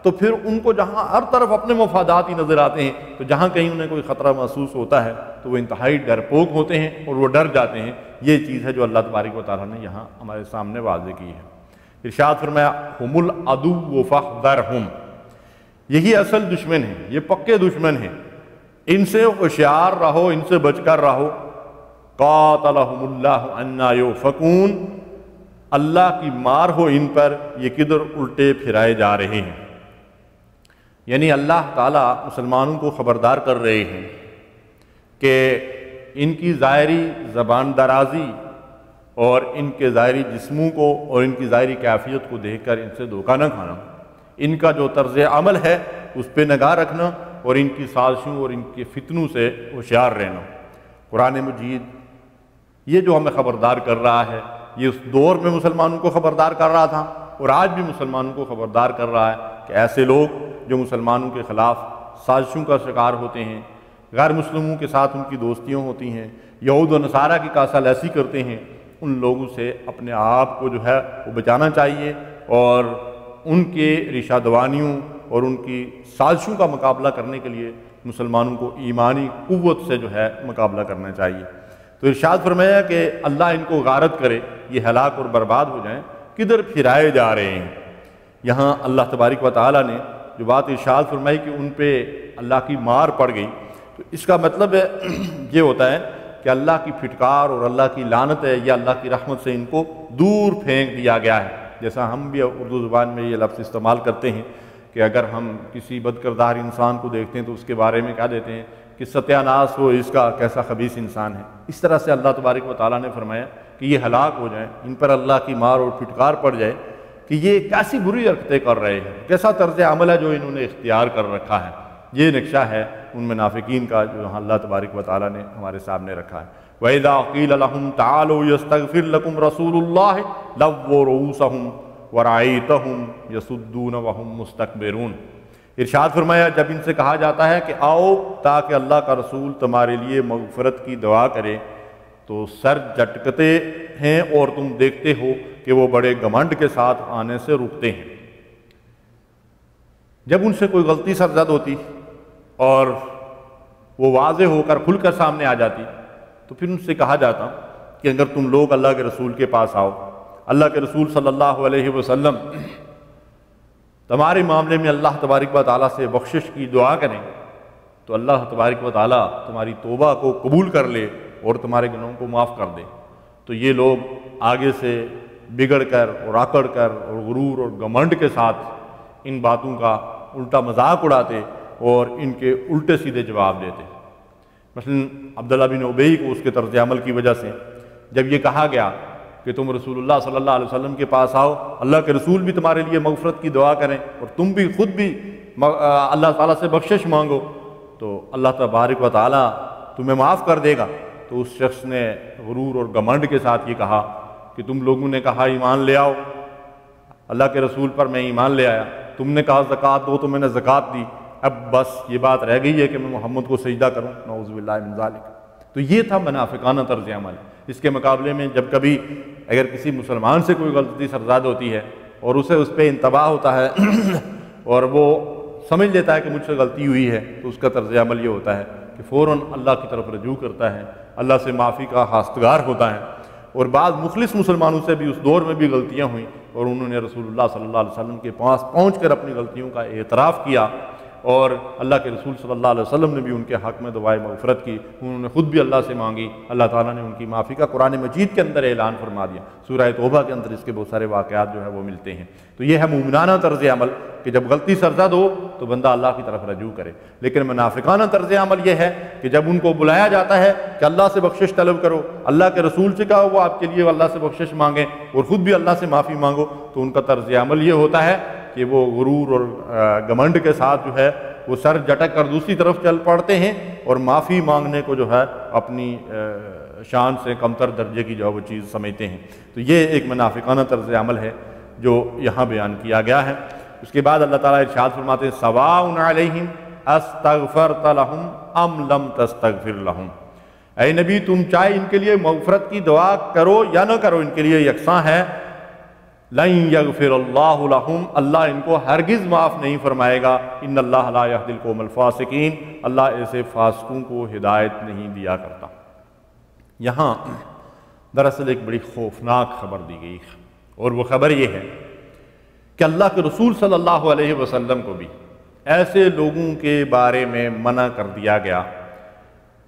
تو پھر ان کو جہاں ہر طرف اپنے مفادات ہی نظر آتے ہیں، تو جہاں کہیں انہیں کوئی خطرہ محسوس ہوتا ہے تو وہ انتہائی ڈرپوک ہوتے ہیں اور وہ ڈر جاتے ہیں۔ یہ چیز ہے جو اللہ تبارک و تعالیٰ نے یہاں ہمارے سامنے واضح کی ہے۔ ارشاد فرمایا ہم العدو فاحذرہم، یہی اصل دشمن ہیں، یہ پکے دشمن ہیں، ان سے ہوشیار رہو، ان سے بچ کر رہو۔ قاتلہم اللہ انا یؤفکون، اللہ کی مار ہو ان پر، یہ کدھر الٹے پھرائے جا رہے ہیں۔ یعنی اللہ تعالیٰ مسلمانوں کو خبردار کر رہے ہیں کہ ان کی ظاہری زبان درازی اور ان کے ظاہری جسموں کو اور ان کی ظاہری کیفیت کو دیکھ کر ان سے دھوکہ نہ کھانا، ان کا جو طرز عمل ہے اس پہ نگاہ رکھنا اور ان کی سازشوں اور ان کے فتنوں سے ہوشیار رہنا۔ قرآن مجید یہ جو ہمیں خبردار کر رہا ہے، یہ اس دور میں مسلمانوں کو خبردار کر رہا تھا اور آج بھی مسلمانوں کو خبردار کر رہا ہے کہ ایسے لوگ جو مسلمانوں کے خلاف سازشوں کا شکار ہوتے ہیں، غیر مسلموں کے ساتھ ان کی دوستیاں ہوتی ہیں، یہود و نصارہ کی کاسہ لیسی کرتے ہیں، ان لوگوں سے اپنے آپ کو جو ہے وہ بچانا چاہیے اور ان کے ریشہ دوانیوں اور ان کی سازشوں کا مقابلہ کرنے کے لیے مسلمانوں کو ایمانی قوت سے جو ہے مقابلہ کرنا چاہیے۔ تو ارشاد فرمایا کہ اللہ ان کو غارت کرے، یہ ہلاک اور برباد ہو جائیں، کدھر پھرائے جا رہے ہیں۔ یہاں اللہ تبارک و تعالیٰ نے جو بات ارشاد فرمائی کہ ان پہ اللہ کی مار پڑ گئی، تو اس کا مطلب ہے یہ ہوتا ہے کہ اللہ کی پھٹکار اور اللہ کی لعنت ہے یا اللہ کی رحمت سے ان کو دور پھینک دیا گیا ہے۔ جیسا ہم بھی اردو زبان میں یہ لفظ استعمال کرتے ہیں کہ اگر ہم کسی بد کردار انسان کو دیکھتے ہیں تو اس کے بارے میں کیا دیتے ہیں کہ ستیہ ناس ہو اس کا، کیسا خبیث انسان ہے۔ اس طرح سے اللہ تبارک و تعالیٰ نے فرمایا کہ یہ ہلاک ہو جائیں، ان پر اللہ کی مار اور پھٹکار پڑ جائے کہ یہ کیسی بری حرکتیں کر رہے ہیں، کیسا طرز عمل ہے جو انہوں نے اختیار کر رکھا ہے۔ یہ نقشہ ہے ان منافقین کا جو اللہ تبارک و تعالیٰ نے ہمارے سامنے رکھا ہے۔ وَإِذَا قِيلَ لَهُمْ تَعَالَوْا يَسْتَغْفِرْ لَكُمْ رَسُولُ اللَّهِ لَوُّوا رُءُوسَهُمْ وَرَأَيْتَهُمْ يَصُدُّونَ وَهُمْ مُسْتَكْبِرُونَ۔ ارشاد فرمایا جب ان سے کہا جاتا ہے کہ آؤ تاکہ اللہ کا رسول تمہارے لیے مغفرت کی دعا کرے، تو سر جھٹکتے ہیں اور تم دیکھتے ہو کہ وہ بڑے گھمنڈ کے ساتھ آنے سے رکتے ہیں۔ جب ان سے کوئی غلطی سرزد ہوتی اور وہ واضح ہو کر کھل کر سامنے آ جاتی تو پھر ان سے کہا جاتا کہ اگر تم لوگ اللہ کے رسول کے پاس آؤ، اللہ کے رسول صلی اللہ علیہ وسلم تمہارے معاملے میں اللہ تبارک و تعالیٰ سے بخشش کی دعا کریں تو اللہ تبارک و تعالیٰ تمہاری توبہ کو قبول کر لے اور تمہارے گناہوں کو معاف کر دے۔ تو یہ لوگ آگے سے بگڑ کر اور آکڑ کر اور غرور اور گھمنڈ کے ساتھ ان باتوں کا الٹا مذاق اڑاتے اور ان کے الٹے سیدھے جواب دیتے۔ مثلا عبداللہ بن ابی کو اس کے طرز عمل کی وجہ سے جب یہ کہا گیا کہ تم رسول اللہ صلی اللہ علیہ وسلم کے پاس آؤ، اللہ کے رسول بھی تمہارے لیے مغفرت کی دعا کریں اور تم بھی خود بھی اللہ تعالیٰ سے بخشش مانگو تو اللہ تبارک و تعالیٰ تمہیں معاف کر دے گا، تو اس شخص نے غرور اور گھمنڈ کے ساتھ یہ کہا کہ تم لوگوں نے کہا ایمان لے آؤ، اللہ کے رسول پر میں ایمان لے آیا، تم نے کہا زکوٰۃ دو تو میں نے زکوٰۃ دی، اب بس یہ بات رہ گئی ہے کہ میں محمد کو سجدہ کروں، نعوذ باللہ من ذالک۔ تو یہ تھا منافقانہ طرز عمل۔ اس کے مقابلے میں جب کبھی اگر کسی مسلمان سے کوئی غلطی سرزاد ہوتی ہے اور اسے اس پہ انتباہ ہوتا ہے اور وہ سمجھ لیتا ہے کہ مجھ سے غلطی ہوئی ہے، تو اس کا طرز عمل یہ ہوتا ہے کہ فوراً اللہ کی طرف رجوع کرتا ہے، اللہ سے معافی کا خواستگار ہوتا ہے۔ اور بعض مخلص مسلمانوں سے بھی اس دور میں بھی غلطیاں ہوئیں اور انہوں نے رسول اللہ صلی اللہ علیہ وسلم کے پاس پہنچ کر اپنی غلطیوں کا اعتراف کیا اور اللہ کے رسول صلی اللہ علیہ وسلم نے بھی ان کے حق میں دعائے مغفرت کی، انہوں نے خود بھی اللہ سے مانگی، اللہ تعالیٰ نے ان کی معافی کا قرآن مجید کے اندر اعلان فرما دیا۔ سورہ توبہ کے اندر اس کے بہت سارے واقعات جو ہیں وہ ملتے ہیں۔ تو یہ ہے مومنانہ طرز عمل کہ جب غلطی سرزد ہو تو بندہ اللہ کی طرف رجوع کرے، لیکن منافقانہ طرز عمل یہ ہے کہ جب ان کو بلایا جاتا ہے کہ اللہ سے بخشش طلب کرو، اللہ کے رسول سے کہا وہ آپ کے لیے اللہ سے بخشش مانگیں اور خود بھی اللہ سے معافی مانگو، تو ان کا طرز عمل یہ ہوتا ہے کہ وہ غرور اور گھمنڈ کے ساتھ جو ہے وہ سر جھٹک کر دوسری طرف چل پڑتے ہیں اور معافی مانگنے کو جو ہے اپنی شان سے کمتر درجے کی جو وہ چیز سمجھتے ہیں۔ تو یہ ایک منافقانہ طرز عمل ہے جو یہاں بیان کیا گیا ہے۔ اس کے بعد اللہ تعالیٰ ارشاد فرماتے ہیں سواء علیہم استغفرت لہم ام لم تستغفر لہم، اے نبی تم چاہے ان کے لیے مغفرت کی دعا کرو یا نہ کرو، ان کے لیے یکساں ہے لن یغفر اللہ لہم، اللہ ان کو ہرگز معاف نہیں فرمائے گا، ان اللہ لا یہدی القوم الفاسقین، اللہ ایسے فاسقوں کو ہدایت نہیں دیا کرتا۔ یہاں دراصل ایک بڑی خوفناک خبر دی گئی ہے، اور وہ خبر یہ ہے کہ اللہ کے رسول صلی اللہ علیہ وسلم کو بھی ایسے لوگوں کے بارے میں منع کر دیا گیا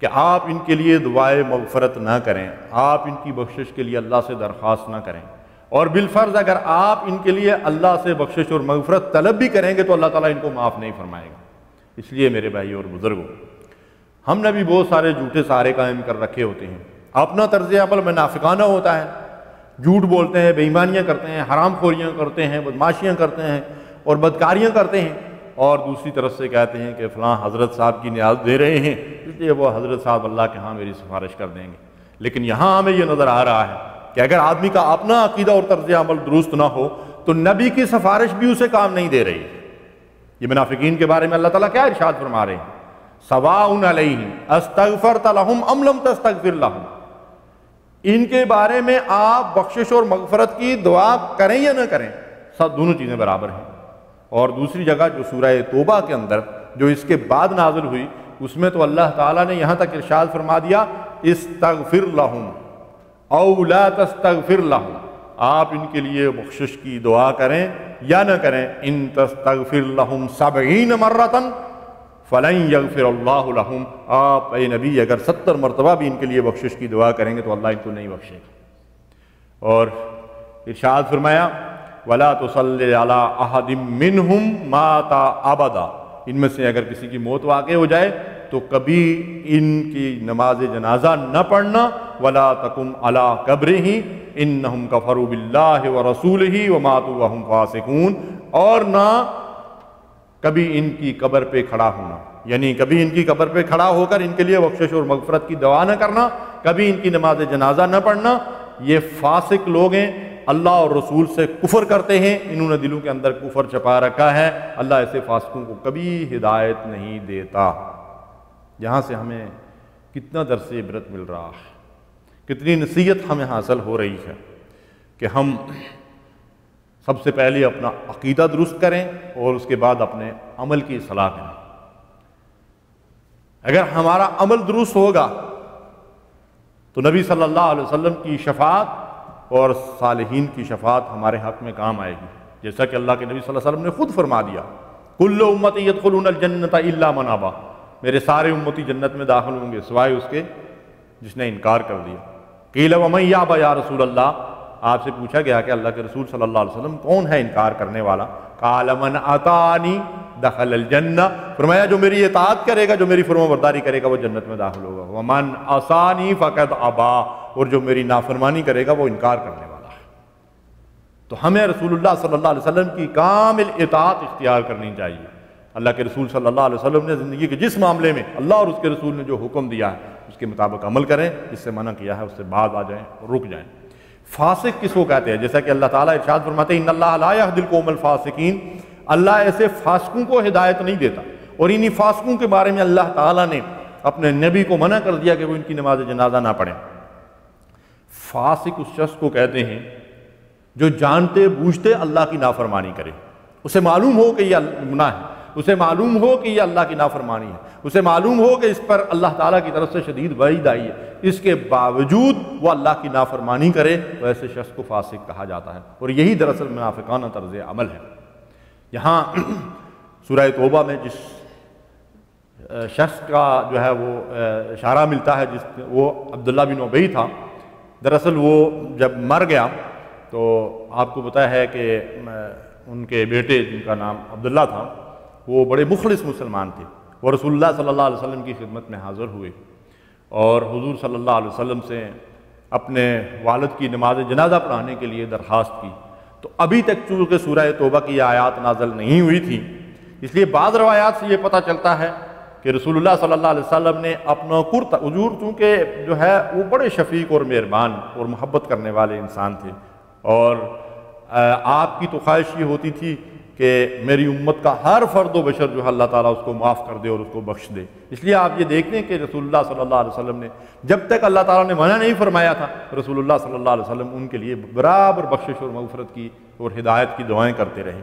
کہ آپ ان کے لیے دعائے مغفرت نہ کریں، آپ ان کی بخشش کے لیے اللہ سے درخواست نہ کریں، اور بالفرض اگر آپ ان کے لیے اللہ سے بخشش اور مغفرت طلب بھی کریں گے تو اللہ تعالیٰ ان کو معاف نہیں فرمائے گا۔ اس لیے میرے بھائی اور بزرگوں، ہم نے بھی بہت سارے جھوٹے سہارے قائم کر رکھے ہوتے ہیں، اپنا طرز عمل منافقانہ ہوتا ہے، جھوٹ بولتے ہیں، بے ایمانیاں کرتے ہیں، حرام خوریاں کرتے ہیں، بدماشیاں کرتے ہیں اور بدکاریاں کرتے ہیں، اور دوسری طرف سے کہتے ہیں کہ فلاں حضرت صاحب کی نیاز دے رہے ہیں اس لیے وہ حضرت صاحب اللہ کے ہاں میری سفارش کر دیں گے۔ لیکن یہاں ہمیں یہ نظر آ رہا ہے کہ اگر آدمی کا اپنا عقیدہ اور طرز عمل درست نہ ہو تو نبی کی سفارش بھی اسے کام نہیں دے رہی۔ یہ منافقین کے بارے میں اللہ تعالیٰ کیا ارشاد فرما رہے ہیں؟ سواء علیہم استغفرت لہم ام لم تستغفر لہم، ان کے بارے میں آپ بخشش اور مغفرت کی دعا کریں یا نہ کریں، سب دونوں چیزیں برابر ہیں۔ اور دوسری جگہ جو سورہ توبہ کے اندر جو اس کے بعد نازل ہوئی اس میں تو اللہ تعالیٰ نے یہاں تک ارشاد فرما دیا استغفر لہم او لا تستغفر لہم، آپ ان کے لیے بخشش کی دعا کریں یا نہ کریں، ان تستغفر لہم 70 مرۃ فلن یغفر اللہ لہم، آپ اے نبی اگر 70 مرتبہ بھی ان کے لیے بخشش کی دعا کریں گے تو اللہ ان کو نہیں بخشے گا۔ اور ارشاد فرمایا وَلَا تُصَلِّ عَلَىٰ أَحَدٍ مِّنْهُمْ مَاتَ أَبَدًا، ان میں سے اگر کسی کی موت واقع ہو جائے تو کبھی ان کی نماز جنازہ نہ پڑھنا، وَلَا تَقُمْ عَلَىٰ قَبْرِهِ إِنَّهُمْ كَفَرُوا بِاللَّهِ وَرَسُولِهِ وَمَاتُوا وَهُمْ فَاسِقُونَ، اور نہ کبھی ان کی قبر پہ کھڑا ہونا، یعنی کبھی ان کی قبر پہ کھڑا ہو کر ان کے لیے بخشش اور مغفرت کی دعا نہ کرنا، کبھی ان کی نماز جنازہ نہ پڑھنا، یہ فاسق لوگ ہیں، اللہ اور رسول سے کفر کرتے ہیں، انہوں نے دلوں کے اندر کفر چھپا رکھا ہے، اللہ ایسے فاسقوں کو کبھی ہدایت نہیں دیتا۔ یہاں سے ہمیں کتنا درس عبرت مل رہا ہے، کتنی نصیحت ہمیں حاصل ہو رہی ہے کہ ہم سب سے پہلے اپنا عقیدہ درست کریں اور اس کے بعد اپنے عمل کی اصلاح کریں۔ اگر ہمارا عمل درست ہوگا تو نبی صلی اللہ علیہ وسلم کی شفاعت اور صالحین کی شفاعت ہمارے حق میں کام آئے گی، جیسا کہ اللہ کے نبی صلی اللہ علیہ وسلم نے خود فرما دیا کل امتی یدخلون الجنت الا من ابا، میرے سارے امتی جنت میں داخل ہوں گے سوائے اس کے جس نے انکار کر دیا۔ قیل ومن یابا یا رسول اللہ، آپ سے پوچھا گیا کہ اللہ کے رسول صلی اللہ علیہ وسلم کون ہے انکار کرنے والا؟ قال من اطاعنی دخل الجنہ، فرمایا جو میری اطاعت کرے گا، جو میری فرما برداری کرے گا وہ جنت میں داخل ہوگا۔ ومن عصانی فقد ابا، اور جو میری نافرمانی کرے گا وہ انکار کرنے والا ہے۔ تو ہمیں رسول اللہ صلی اللہ علیہ وسلم کی کامل اطاعت اختیار کرنی چاہیے۔ اللہ کے رسول صلی اللہ علیہ وسلم نے زندگی کے جس معاملے میں اللہ اور اس کے رسول نے جو حکم دیا ہے اس کے مطابق عمل کریں، جس سے منع کیا ہے اس سے باز آ جائیں اور رک جائیں۔ فاسق کس کو کہتے ہیں؟ جیسا کہ اللہ تعالیٰ ارشاد فرماتے ہیں ان اللہ لا یہدی القوم الفاسقین، اللہ ایسے فاسقوں کو ہدایت نہیں دیتا، اور انہی فاسقوں کے بارے میں اللہ تعالیٰ نے اپنے نبی کو منع کر دیا کہ وہ ان کی نماز جنازہ نہ پڑھیں۔ فاسق اس شخص کو کہتے ہیں جو جانتے بوجھتے اللہ کی نافرمانی کرے، اسے معلوم ہو کہ یہ گناہ ہے، اسے معلوم ہو کہ یہ اللہ کی نافرمانی ہے، اسے معلوم ہو کہ اس پر اللہ تعالیٰ کی طرف سے شدید وعید آئی ہے، اس کے باوجود وہ اللہ کی نافرمانی کرے تو ایسے شخص کو فاسق کہا جاتا ہے، اور یہی دراصل منافقانہ طرز عمل ہے۔ یہاں سورہ توبہ میں جس شخص کا جو ہے وہ اشارہ ملتا ہے، وہ عبداللہ بن ابی تھا، دراصل وہ جب مر گیا تو آپ کو پتہ ہے کہ ان کے بیٹے جن کا نام عبداللہ تھا وہ بڑے مخلص مسلمان تھے، وہ رسول اللہ صلی اللہ علیہ وسلم کی خدمت میں حاضر ہوئے اور حضور صلی اللہ علیہ وسلم سے اپنے والد کی نماز جنازہ پڑھانے کے لیے درخواست کی۔ تو ابھی تک چونکہ سورہ توبہ کی آیات نازل نہیں ہوئی تھی، اس لیے بعض روایات سے یہ پتہ چلتا ہے کہ رسول اللہ صلی اللہ علیہ وسلم نے اپنا حضور چونکہ جو ہے وہ بڑے شفیق اور مہربان اور محبت کرنے والے انسان تھے، اور آپ کی تو خواہش یہ ہوتی تھی کہ میری امت کا ہر فرد و بشر جو ہے اللہ تعالیٰ اس کو معاف کر دے اور اس کو بخش دے۔ اس لیے آپ یہ دیکھتے ہیں کہ رسول اللہ صلی اللہ علیہ وسلم نے جب تک اللہ تعالیٰ نے منع نہیں فرمایا تھا، رسول اللہ صلی اللہ علیہ وسلم ان کے لیے برابر بخشش اور مغفرت کی اور ہدایت کی دعائیں کرتے رہے۔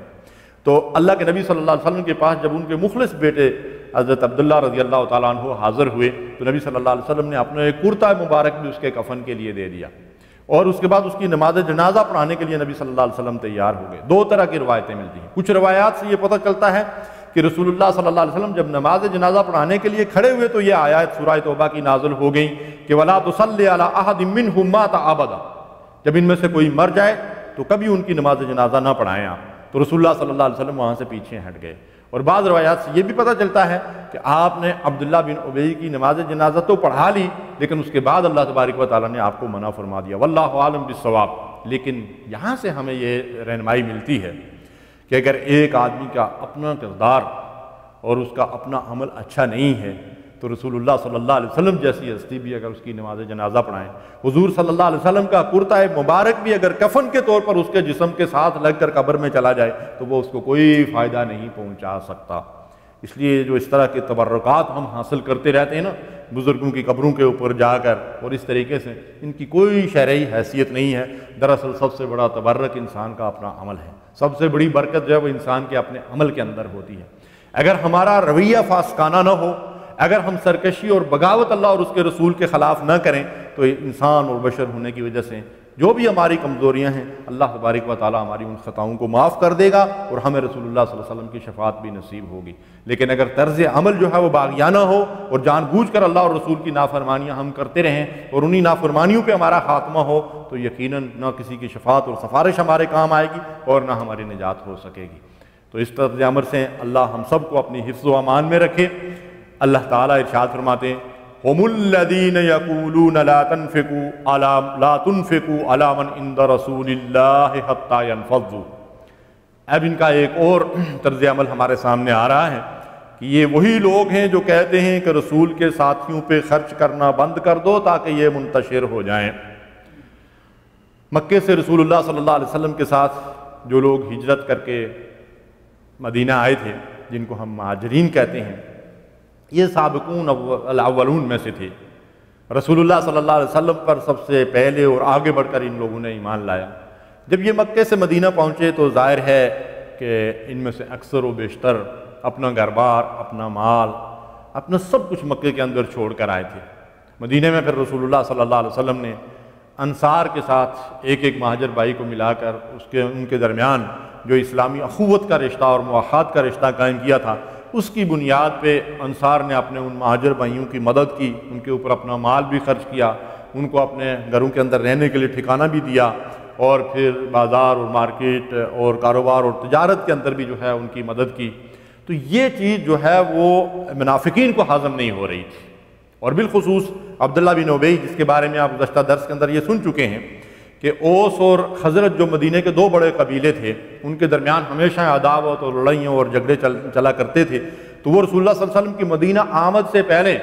تو اللہ کے نبی صلی اللہ علیہ وسلم کے پاس جب ان کے مخلص بیٹے حضرت عبداللہ رضی اللہ تعالیٰ عنہ حاضر ہوئے تو نبی صلی اللہ علیہ وسلم نے اپنا ایک کرتا مبارک بھی اس کے کفن کے لیے دے دیا، اور اس کے بعد اس کی نماز جنازہ پڑھانے کے لیے نبی صلی اللہ علیہ وسلم تیار ہو گئے۔ دو طرح کی روایتیں ملتی ہیں۔ کچھ روایات سے یہ پتہ چلتا ہے کہ رسول اللہ صلی اللہ علیہ وسلم جب نماز جنازہ پڑھانے کے لیے کھڑے ہوئے تو یہ آیات سورہ توبہ کی نازل ہو گئیں کہ وَلَا تُصَلِّ عَلَىٰ أَحَدٍ مِّنْهُم مَّاتَ أَبَدًا، جب ان میں سے کوئی مر جائے تو کبھی ان کی نماز جنازہ نہ پڑھائیں آپ۔ تو رسول اللہ صلی اللہ علیہ وسلم وہاں سے پیچھے ہٹ گئے۔ اور بعض روایات سے یہ بھی پتہ چلتا ہے کہ آپ نے عبداللہ بن ابی کی نماز جنازہ تو پڑھا لی، لیکن اس کے بعد اللہ تبارک و تعالیٰ نے آپ کو منع فرما دیا، واللہ عالم بالصواب۔ لیکن یہاں سے ہمیں یہ رہنمائی ملتی ہے کہ اگر ایک آدمی کا اپنا کردار اور اس کا اپنا عمل اچھا نہیں ہے تو رسول اللہ صلی اللہ علیہ وسلم جیسی ہستی بھی اگر اس کی نماز جنازہ پڑھائیں، حضور صلی اللہ علیہ وسلم کا کرتا مبارک بھی اگر کفن کے طور پر اس کے جسم کے ساتھ لگ کر قبر میں چلا جائے تو وہ اس کو کوئی فائدہ نہیں پہنچا سکتا۔ اس لیے جو اس طرح کے تبرکات ہم حاصل کرتے رہتے ہیں نا بزرگوں کی قبروں کے اوپر جا کر اور اس طریقے سے، ان کی کوئی شرعی حیثیت نہیں ہے۔ دراصل سب سے بڑا تبرک انسان کا اپنا عمل ہے، سب سے بڑی برکت جو ہے وہ انسان کے اپنے عمل کے اندر ہوتی ہے۔ اگر ہمارا رویہ فاسقانہ نہ ہو، اگر ہم سرکشی اور بغاوت اللہ اور اس کے رسول کے خلاف نہ کریں تو انسان اور بشر ہونے کی وجہ سے جو بھی ہماری کمزوریاں ہیں اللہ تبارک و تعالیٰ ہماری ان خطاؤں کو معاف کر دے گا اور ہمیں رسول اللہ صلی اللہ علیہ وسلم کی شفاعت بھی نصیب ہوگی۔ لیکن اگر طرز عمل جو ہے وہ باغیانہ ہو اور جان بوجھ کر اللہ اور رسول کی نافرمانیاں ہم کرتے رہیں اور انہی نافرمانیوں پہ ہمارا خاتمہ ہو تو یقیناً نہ کسی کی شفاعت اور سفارش ہمارے کام آئے گی اور نہ ہماری نجات ہو سکے گی۔ تو اس طرز عمل سے اللہ ہم سب کو اپنی حفظ و امان میں رکھے۔ اللہ تعالیٰ ارشاد فرماتے ہیں هُمُ الَّذِينَ يَقُولُونَ لَا تُنْفِقُوا عَلَىٰ مَنْ عِندَ رَسُولِ اللَّهِ حَتَّىٰ يَنْفَضُّوا۔ اب ان کا ایک اور طرز عمل ہمارے سامنے آ رہا ہے کہ یہ وہی لوگ ہیں جو کہتے ہیں کہ رسول کے ساتھیوں پہ خرچ کرنا بند کر دو تاکہ یہ منتشر ہو جائیں۔ مکے سے رسول اللہ صلی اللہ علیہ وسلم کے ساتھ جو لوگ ہجرت کر کے مدینہ آئے تھے جن کو ہم مہاجرین کہتے ہیں، یہ سابقون الاولون میں سے تھے۔ رسول اللہ صلی اللہ علیہ وسلم پر سب سے پہلے اور آگے بڑھ کر ان لوگوں نے ایمان لایا۔ جب یہ مکے سے مدینہ پہنچے تو ظاہر ہے کہ ان میں سے اکثر و بیشتر اپنا گھر بار، اپنا مال، اپنا سب کچھ مکے کے اندر چھوڑ کر آئے تھے۔ مدینہ میں پھر رسول اللہ صلی اللہ علیہ وسلم نے انصار کے ساتھ ایک ایک مہاجر بھائی کو ملا کر ان کے درمیان جو اسلامی اخوت کا رشتہ اور موافقت کا رشتہ قائم کیا تھا، اس کی بنیاد پہ انصار نے اپنے ان مہاجر بھائیوں کی مدد کی، ان کے اوپر اپنا مال بھی خرچ کیا، ان کو اپنے گھروں کے اندر رہنے کے لیے ٹھکانہ بھی دیا، اور پھر بازار اور مارکیٹ اور کاروبار اور تجارت کے اندر بھی جو ہے ان کی مدد کی۔ تو یہ چیز جو ہے وہ منافقین کو ہضم نہیں ہو رہی تھی، اور بالخصوص عبداللہ بن ابی جس کے بارے میں آپ گزشتہ درس کے اندر یہ سن چکے ہیں کہ اوس اور خزرج جو مدینہ کے دو بڑے قبیلے تھے ان کے درمیان ہمیشہ عداوت اور لڑائیاں اور جھگڑے چلا کرتے تھے۔ تو وہ رسول اللہ صلی اللہ علیہ وسلم کی مدینہ آمد سے پہلے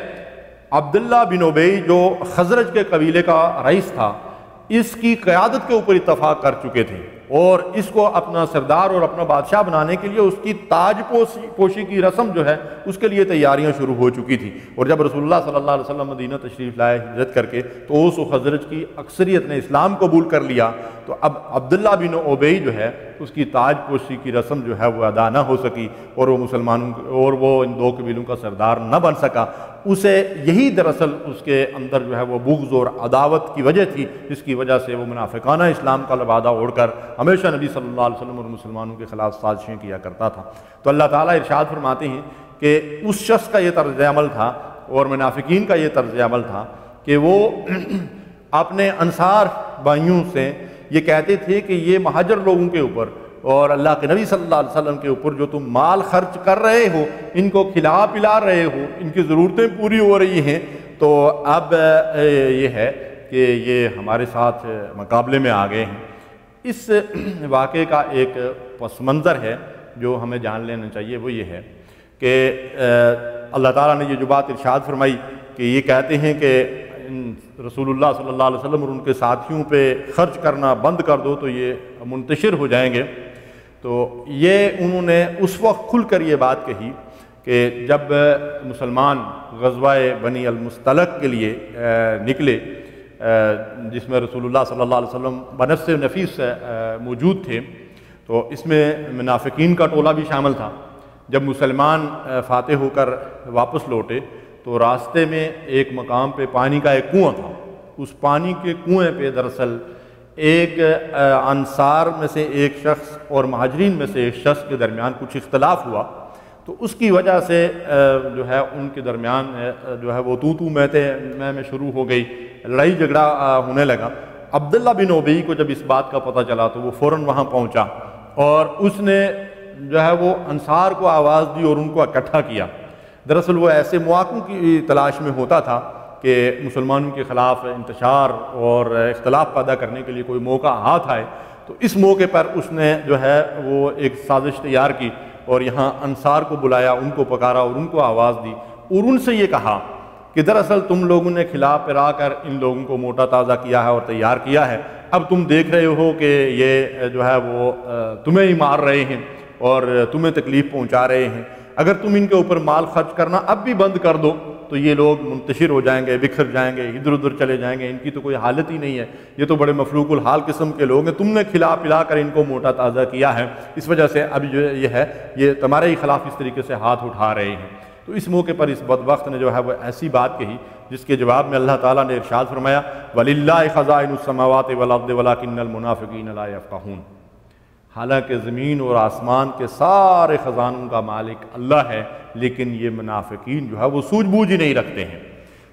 عبداللہ بن ابی جو خزرج کے قبیلے کا رئیس تھا اس کی قیادت کے اوپر اتفاق کر چکے تھے، اور اس کو اپنا سردار اور اپنا بادشاہ بنانے کے لیے اس کی تاج پوشی کی رسم جو ہے اس کے لیے تیاریاں شروع ہو چکی تھی۔ اور جب رسول اللہ صلی اللہ علیہ وسلم مدینہ تشریف لائے ہجرت کر کے تو اوس و خزرج کی اکثریت نے اسلام قبول کر لیا، تو اب عبداللہ بن ابی جو ہے اس کی تاج پوشی کی رسم جو ہے وہ ادا نہ ہو سکی اور وہ مسلمانوں اور وہ ان دو قبیلوں کا سردار نہ بن سکا۔ اسے یہی دراصل اس کے اندر جو ہے وہ بغض اور عداوت کی وجہ تھی جس کی وجہ سے وہ منافقانہ اسلام کا لبادہ اوڑھ کر ہمیشہ نبی صلی اللہ علیہ وسلم اور مسلمانوں کے خلاف سازشیں کیا کرتا تھا۔ تو اللہ تعالیٰ ارشاد فرماتے ہیں کہ اس شخص کا یہ طرز عمل تھا اور منافقین کا یہ طرز عمل تھا کہ وہ اپنے انصار بھائیوں سے یہ کہتے تھے کہ یہ مہاجر لوگوں کے اوپر اور اللہ کے نبی صلی اللہ علیہ وسلم کے اوپر جو تم مال خرچ کر رہے ہو، ان کو کھلا پلا رہے ہو، ان کی ضرورتیں پوری ہو رہی ہیں، تو اب یہ ہے کہ یہ ہمارے ساتھ مقابلے میں آ گئے ہیں۔ اس واقعے کا ایک پس منظر ہے جو ہمیں جان لینا چاہیے، وہ یہ ہے کہ اللہ تعالیٰ نے یہ جو بات ارشاد فرمائی کہ یہ کہتے ہیں کہ رسول اللہ صلی اللہ علیہ وسلم اور ان کے ساتھیوں پہ خرچ کرنا بند کر دو تو یہ منتشر ہو جائیں گے۔ تو تو یہ انہوں نے اس وقت کھل کر یہ بات کہی کہ جب مسلمان غزوہ بنی المصطلق کے لیے نکلے، جس میں رسول اللہ صلی اللہ علیہ وسلم بنفس نفیس موجود تھے، تو اس میں منافقین کا ٹولہ بھی شامل تھا۔ جب مسلمان فاتح ہو کر واپس لوٹے تو راستے میں ایک مقام پہ پانی کا ایک کنواں تھا۔ اس پانی کے کنویں پہ دراصل ایک انصار میں سے ایک شخص اور مہاجرین میں سے ایک شخص کے درمیان کچھ اختلاف ہوا، تو اس کی وجہ سے جو ہے ان کے درمیان جو ہے وہ تو میں شروع ہو گئی، لڑائی جھگڑا ہونے لگا۔ عبداللہ بن ابی کو جب اس بات کا پتہ چلا تو وہ فوراً وہاں پہنچا اور اس نے جو ہے وہ انصار کو آواز دی اور ان کو اکٹھا کیا۔ دراصل وہ ایسے مواقع کی تلاش میں ہوتا تھا کہ مسلمانوں کے خلاف انتشار اور اختلاف پیدا کرنے کے لیے کوئی موقع ہاتھ آئے، تو اس موقع پر اس نے جو ہے وہ ایک سازش تیار کی اور یہاں انصار کو بلایا، ان کو پکارا اور ان کو آواز دی اور ان سے یہ کہا کہ دراصل تم لوگوں نے خلاف پھرا کر ان لوگوں کو موٹا تازہ کیا ہے اور تیار کیا ہے، اب تم دیکھ رہے ہو کہ یہ جو ہے وہ تمہیں ہی مار رہے ہیں اور تمہیں تکلیف پہنچا رہے ہیں، اگر تم ان کے اوپر مال خرچ کرنا اب بھی بند کر دو تو یہ لوگ منتشر ہو جائیں گے، بکھر جائیں گے، ادھر ادھر چلے جائیں گے، ان کی تو کوئی حالت ہی نہیں ہے، یہ تو بڑے مفلوق الحال قسم کے لوگ ہیں، تم نے کھلا پلا کر ان کو موٹا تازہ کیا ہے، اس وجہ سے اب جو یہ ہے یہ تمہارے ہی خلاف اس طریقے سے ہاتھ اٹھا رہے ہیں۔ تو اس موقع پر اس بدبخت نے جو ہے وہ ایسی بات کہی جس کے جواب میں اللہ تعالیٰ نے ارشاد فرمایا وَلِلَّهِ خَزَائِنُ السَّمَاوَاتِ وَالْأَرْضِ وَلَكِنَّ الْمُنَافِقِينَ لَا يَفْقَهُونَ، حالانکہ زمین اور آسمان کے سارے خزانوں کا مالک اللہ ہے، لیکن یہ منافقین جو ہے وہ سوجھ بوجھ ہی نہیں رکھتے ہیں۔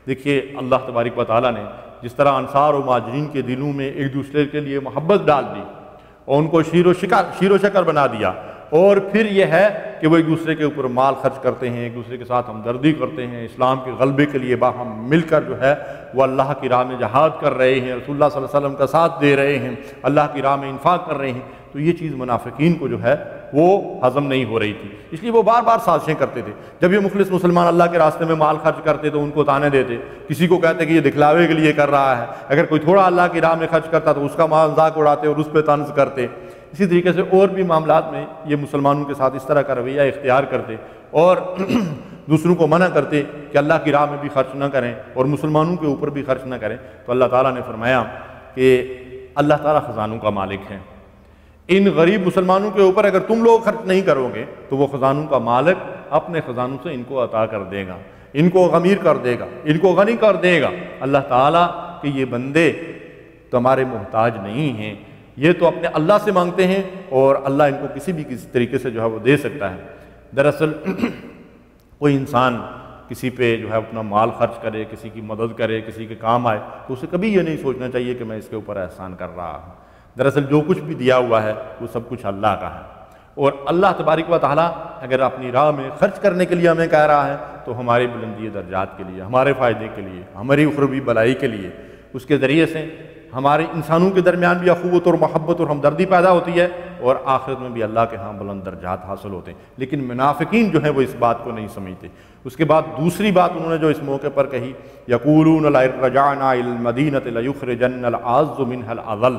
دیکھیے اللہ تبارک و تعالیٰ نے جس طرح انصار و مہاجرین کے دلوں میں ایک دوسرے کے لیے محبت ڈال دی اور ان کو شیر و شکر بنا دیا، اور پھر یہ ہے کہ وہ ایک دوسرے کے اوپر مال خرچ کرتے ہیں، ایک دوسرے کے ساتھ ہمدردی کرتے ہیں، اسلام کے غلبے کے لیے باہم مل کر جو ہے وہ اللہ کی راہ میں جہاد کر رہے ہیں، رسول اللہ صلی اللہ علیہ وسلم کا ساتھ دے رہے ہیں، اللہ کی راہ میں انفاق کر رہے ہیں، تو یہ چیز منافقین کو جو ہے وہ ہضم نہیں ہو رہی تھی، اس لیے وہ بار بار سازشیں کرتے تھے۔ جب یہ مخلص مسلمان اللہ کے راستے میں مال خرچ کرتے تو ان کو تانے دیتے، کسی کو کہتے کہ یہ دکھلاوے کے لیے کر رہا ہے، اگر کوئی تھوڑا اللہ کی راہ میں خرچ کرتا تو اس کا مذاق اڑاتے اور اس پہ طنز کرتے۔ اسی طریقے سے اور بھی معاملات میں یہ مسلمانوں کے ساتھ اس طرح کا رویہ اختیار کرتے اور دوسروں کو منع کرتے کہ اللہ کی راہ میں بھی خرچ نہ کریں اور مسلمانوں کے اوپر بھی خرچ نہ کریں۔ تو اللہ تعالیٰ نے فرمایا کہ اللہ تعالیٰ خزانوں کا مالک ہے، ان غریب مسلمانوں کے اوپر اگر تم لوگ خرچ نہیں کرو گے تو وہ خزانوں کا مالک اپنے خزانوں سے ان کو عطا کر دے گا، ان کو غمیر کر دے گا، ان کو غنی کر دے گا۔ اللہ تعالیٰ کہ یہ بندے تمہارے محتاج نہیں ہیں، یہ تو اپنے اللہ سے مانگتے ہیں اور اللہ ان کو کسی بھی کسی طریقے سے جو ہے وہ دے سکتا ہے۔ دراصل کوئی انسان کسی پہ جو ہے اپنا مال خرچ کرے، کسی کی مدد کرے، کسی کے کام آئے تو اسے کبھی یہ نہیں سوچنا چاہیے کہ میں اس کے اوپر احسان کر رہا ہوں۔ دراصل جو کچھ بھی دیا ہوا ہے وہ سب کچھ اللہ کا ہے، اور اللہ تبارک و تعالیٰ اگر اپنی راہ میں خرچ کرنے کے لیے ہمیں کہہ رہا ہے تو ہماری بلندی درجات کے لیے، ہمارے فائدے کے لیے، ہماری اخروی بلائی کے لیے، اس کے ذریعے سے ہمارے انسانوں کے درمیان بھی اخوت اور محبت اور ہمدردی پیدا ہوتی ہے اور آخرت میں بھی اللہ کے ہاں بلند درجات حاصل ہوتے ہیں۔ لیکن منافقین جو ہیں وہ اس بات کو نہیں سمجھتے۔ اس کے بعد دوسری بات انہوں نے جو اس موقع پر کہی یقولون لئن رجعنا الی المدینۃ لیخرجن الاعز منها الاذل،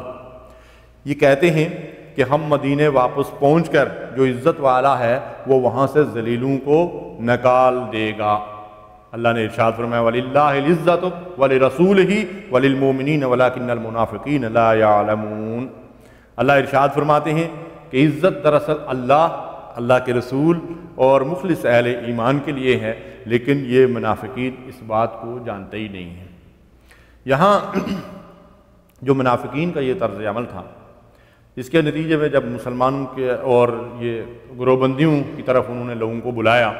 یہ کہتے ہیں کہ ہم مدینے واپس پہنچ کر جو عزت والا ہے وہ وہاں سے ذلیلوں کو نکال دے گا۔ اللہ نے ارشاد فرمایا وَلِلَّهِ الْعِزَّةُ وَلِرَسُولِهِ وَلِلْمُؤْمِنِينَ وَلَكِنَّ الْمُنَافِقِينَ لَا يَعْلَمُونَ۔ اللہ ارشاد فرماتے ہیں کہ عزت دراصل اللہ کے رسول اور مخلص اہل ایمان کے لیے ہے، لیکن یہ منافقین اس بات کو جانتے ہی نہیں ہیں۔ یہاں جو منافقین کا یہ طرز عمل تھا، اس کے نتیجے میں جب مسلمانوں کے اور یہ گروہ بندیوں کی طرف انہوں نے لوگوں کو بلایا،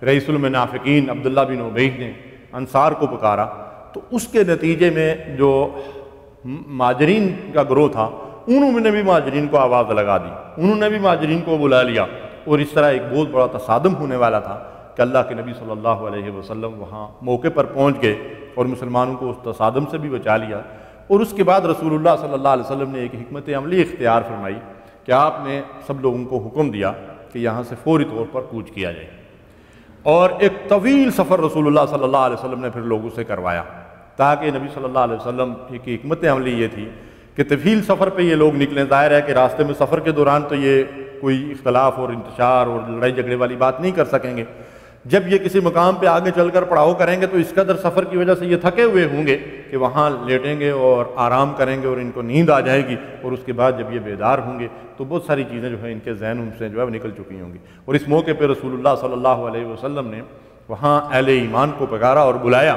رئیس المنافقین عبداللہ بن ابی نے انصار کو پکارا، تو اس کے نتیجے میں جو مہاجرین کا گروہ تھا انہوں نے بھی مہاجرین کو آواز لگا دی، انہوں نے بھی مہاجرین کو بلا لیا، اور اس طرح ایک بہت بڑا تصادم ہونے والا تھا کہ اللہ کے نبی صلی اللہ علیہ وسلم وہاں موقع پر پہنچ گئے اور مسلمانوں کو اس تصادم سے بھی بچا لیا۔ اور اس کے بعد رسول اللہ صلی اللہ علیہ وسلم نے ایک حکمت عملی اختیار فرمائی کہ آپ نے سب لوگوں کو حکم دیا کہ یہاں سے فوری طور پر کوچ کیا جائے، اور ایک طویل سفر رسول اللہ صلی اللہ علیہ وسلم نے پھر لوگوں سے کروایا، تاکہ نبی صلی اللہ علیہ وسلم کی حکمت عملی یہ تھی کہ طویل سفر پہ یہ لوگ نکلیں۔ ظاہر ہے کہ راستے میں سفر کے دوران تو یہ کوئی اختلاف اور انتشار اور لڑائی جھگڑے والی بات نہیں کر سکیں گے۔ جب یہ کسی مقام پہ آگے چل کر پڑاؤ کریں گے تو اس قدر سفر کی وجہ سے یہ تھکے ہوئے ہوں گے کہ وہاں لیٹیں گے اور آرام کریں گے اور ان کو نیند آ جائے گی، اور اس کے بعد جب یہ بیدار ہوں گے تو بہت ساری چیزیں جو ہیں ان کے ذہن سے جو ہے نکل چکی ہوں گی۔ اور اس موقع پہ رسول اللہ صلی اللہ علیہ وسلم نے وہاں اہل ایمان کو پکارا اور بلایا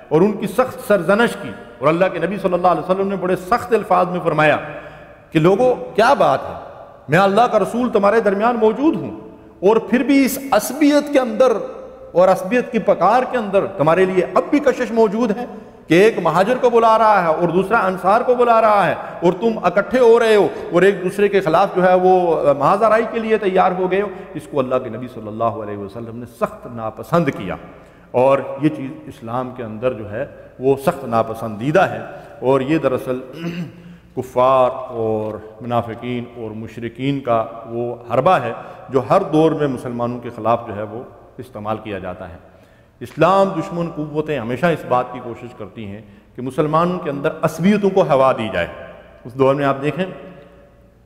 اور ان کی سخت سرزنش کی، اور اللہ کے نبی صلی اللہ علیہ وسلم نے بڑے سخت الفاظ میں فرمایا کہ لوگوں کیا بات ہے، میں اللہ کا رسول تمہارے درمیان موجود ہوں، اور پھر بھی اس عصبیت کے اندر اور عصبیت کی پکار کے اندر تمہارے لیے اب بھی کشش موجود ہے کہ ایک مہاجر کو بلا رہا ہے اور دوسرا انصار کو بلا رہا ہے، اور تم اکٹھے ہو رہے ہو اور ایک دوسرے کے خلاف جو ہے وہ محاذ آرائی کے لیے تیار ہو گئے ہو۔ اس کو اللہ کے نبی صلی اللہ علیہ وسلم نے سخت ناپسند کیا، اور یہ چیز اسلام کے اندر جو ہے وہ سخت ناپسندیدہ ہے، اور یہ دراصل کفار اور منافقین اور مشرکین کا وہ حربہ ہے جو ہر دور میں مسلمانوں کے خلاف جو ہے وہ استعمال کیا جاتا ہے۔ اسلام دشمن قوتیں ہمیشہ اس بات کی کوشش کرتی ہیں کہ مسلمانوں کے اندر عصبیتوں کو ہوا دی جائے۔ اس دور میں آپ دیکھیں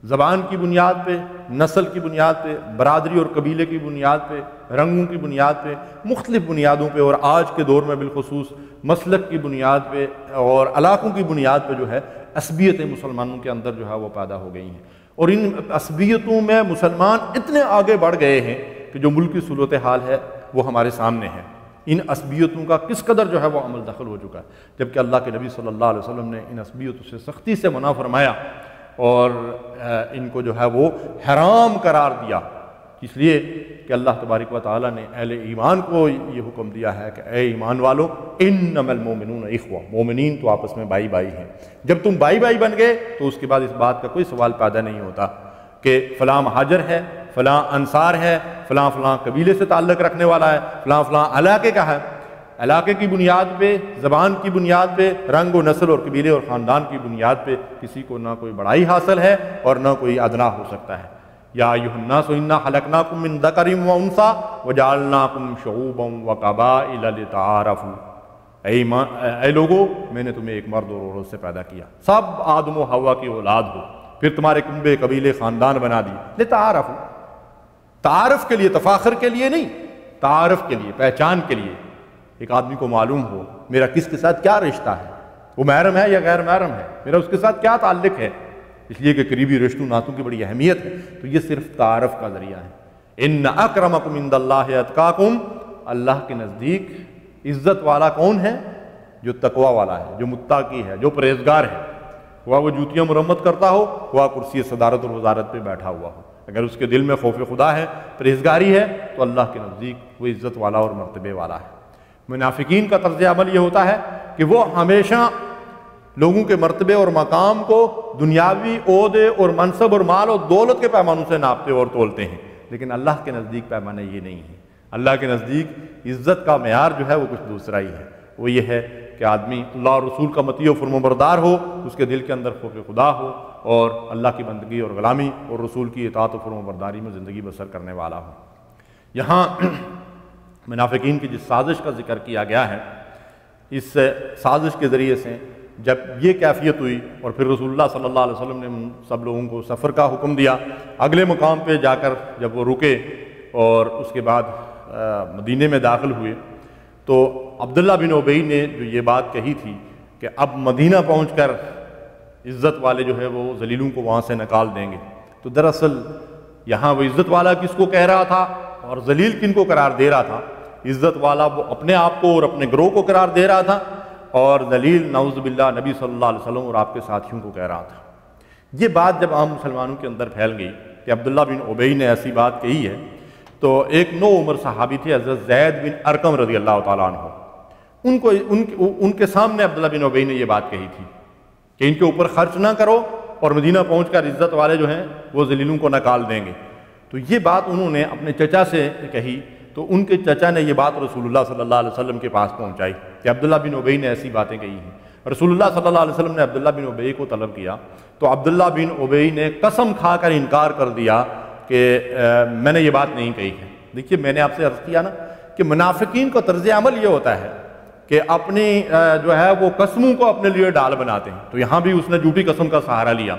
زبان کی بنیاد پہ، نسل کی بنیاد پہ، برادری اور قبیلے کی بنیاد پہ، رنگوں کی بنیاد پہ، مختلف بنیادوں پہ، اور آج کے دور میں بالخصوص مسلک کی بنیاد پہ اور علاقوں کی بنیاد پہ جو ہے عصبیتیں مسلمانوں کے اندر جو ہے وہ پیدا ہو گئی ہیں، اور ان عصبیتوں میں مسلمان اتنے آگے بڑھ گئے ہیں کہ جو ملکی صورتحال ہے وہ ہمارے سامنے ہے۔ ان عصبیتوں کا کس قدر جو ہے وہ عمل دخل ہو چکا ہے، جبکہ اللہ کے نبی صلی اللہ علیہ وسلم نے ان عصبیتوں سے سختی سے منع فرمایا اور ان کو جو ہے وہ حرام قرار دیا، اس لیے کہ اللہ تبارک و تعالیٰ نے اہل ایمان کو یہ حکم دیا ہے کہ اے ایمان والو انما المؤمنون اخوہ، مومنین تو آپس میں بھائی بھائی ہیں۔ جب تم بھائی بھائی بن گئے تو اس کے بعد اس بات کا کوئی سوال پیدا نہیں ہوتا کہ فلاں مہاجر ہے، فلاں انصار ہے، فلاں فلاں قبیلے سے تعلق رکھنے والا ہے، فلاں فلاں علاقے کا ہے۔ علاقے کی بنیاد پہ، زبان کی بنیاد پہ، رنگ و نسل اور قبیلے اور خاندان کی بنیاد پہ کسی کو نہ کوئی بڑائی حاصل ہے اور نہ کوئی ادنا ہو سکتا ہے۔ یا ایھا الناس انا خلقناکم من ذکر و انثی وجعلناکم شعوبا وقبائل لتعارفوا، اے لوگو میں نے تمہیں ایک مرد اور عورت سے پیدا کیا، سب آدم و حوا کی اولاد ہو، پھر تمہارے کنبے قبیلے خاندان بنا دیے، لتعارفوا، تعارف کے لیے، تفاخر کے لیے نہیں، تعارف کے لیے، پہچان کے لیے، ایک آدمی کو معلوم ہو میرا کس کے ساتھ کیا رشتہ ہے، وہ محرم ہے یا غیر محرم ہے، میرا اس کے ساتھ کیا تعلق ہے، اس لیے کہ قریبی رشتوں ناتوں کی بڑی اہمیت ہے، تو یہ صرف تعارف کا ذریعہ ہے۔ ان اکرمکم عند اللہ اتقاکم، اللہ کے نزدیک عزت والا کون ہے؟ جو تقوی والا ہے، جو متقی ہے، جو پرہیزگار ہے، ہوا وہ جوتیاں مرمت کرتا ہو، ہوا کرسی صدارت اور وزارت پہ بیٹھا ہوا ہو، اگر اس کے دل میں خوف خدا ہے، پرہیزگاری ہے، تو اللہ کے نزدیک وہ عزت والا اور مرتبے والا ہے۔ منافقین کا طرز عمل یہ ہوتا ہے کہ وہ ہمیشہ لوگوں کے مرتبے اور مقام کو دنیاوی عہدے اور منصب اور مال اور دولت کے پیمانوں سے ناپتے اور تولتے ہیں، لیکن اللہ کے نزدیک پیمانہ یہ نہیں ہے۔ اللہ کے نزدیک عزت کا معیار جو ہے وہ کچھ دوسرا ہی ہے، وہ یہ ہے کہ آدمی اللہ اور رسول کا مطیع و فرمانبردار ہو، اس کے دل کے اندر خوف خدا ہو، اور اللہ کی بندگی اور غلامی اور رسول کی اطاعت و فرمانبرداری میں زندگی بسر کرنے والا ہو۔ یہاں منافقین کی جس سازش کا ذکر کیا گیا ہے، اس سازش کے ذریعے سے جب یہ کیفیت ہوئی اور پھر رسول اللہ صلی اللہ علیہ وسلم نے سب لوگوں کو سفر کا حکم دیا، اگلے مقام پہ جا کر جب وہ رکے اور اس کے بعد مدینے میں داخل ہوئے، تو عبداللہ بن ابی نے جو یہ بات کہی تھی کہ اب مدینہ پہنچ کر عزت والے جو ہے وہ ذلیلوں کو وہاں سے نکال دیں گے، تو دراصل یہاں وہ عزت والا کس کو کہہ رہا تھا اور ذلیل کن کو قرار دے رہا تھا؟ عزت والا وہ اپنے آپ کو اور اپنے گروہ کو قرار دے رہا تھا، اور ذلیل نعوذ باللہ نبی صلی اللہ علیہ وسلم اور آپ کے ساتھیوں کو کہہ رہا تھا۔ یہ بات جب عام مسلمانوں کے اندر پھیل گئی کہ عبداللہ بن ابی نے ایسی بات کہی ہے، تو ایک نو عمر صحابی تھے حضرت زید بن ارقم رضی اللہ تعالیٰ عنہ، ان کے سامنے عبداللہ بن ابی نے یہ بات کہی تھی کہ ان کے اوپر خرچ نہ کرو اور مدینہ پہنچ کر عزت والے جو ہیں وہ ذلیلوں کو نکال دیں گے۔ تو یہ بات انہوں نے اپنے چچا سے کہی، تو ان کے چچا نے یہ بات رسول اللہ صلی اللہ علیہ وسلم کے پاس پہنچائی کہ عبداللہ بن ابی نے ایسی باتیں کہی ہیں۔ رسول اللہ صلی اللہ علیہ وسلم نے عبداللہ بن ابی کو طلب کیا، تو عبداللہ بن ابی نے قسم کھا کر انکار کر دیا کہ میں نے یہ بات نہیں کہی ہے۔ دیکھیے میں نے آپ سے عرض کیا نا کہ منافقین کا طرز عمل یہ ہوتا ہے کہ اپنی جو ہے وہ قسموں کو اپنے لیے ڈال بناتے ہیں، تو یہاں بھی اس نے جھوٹی قسم کا سہارا لیا۔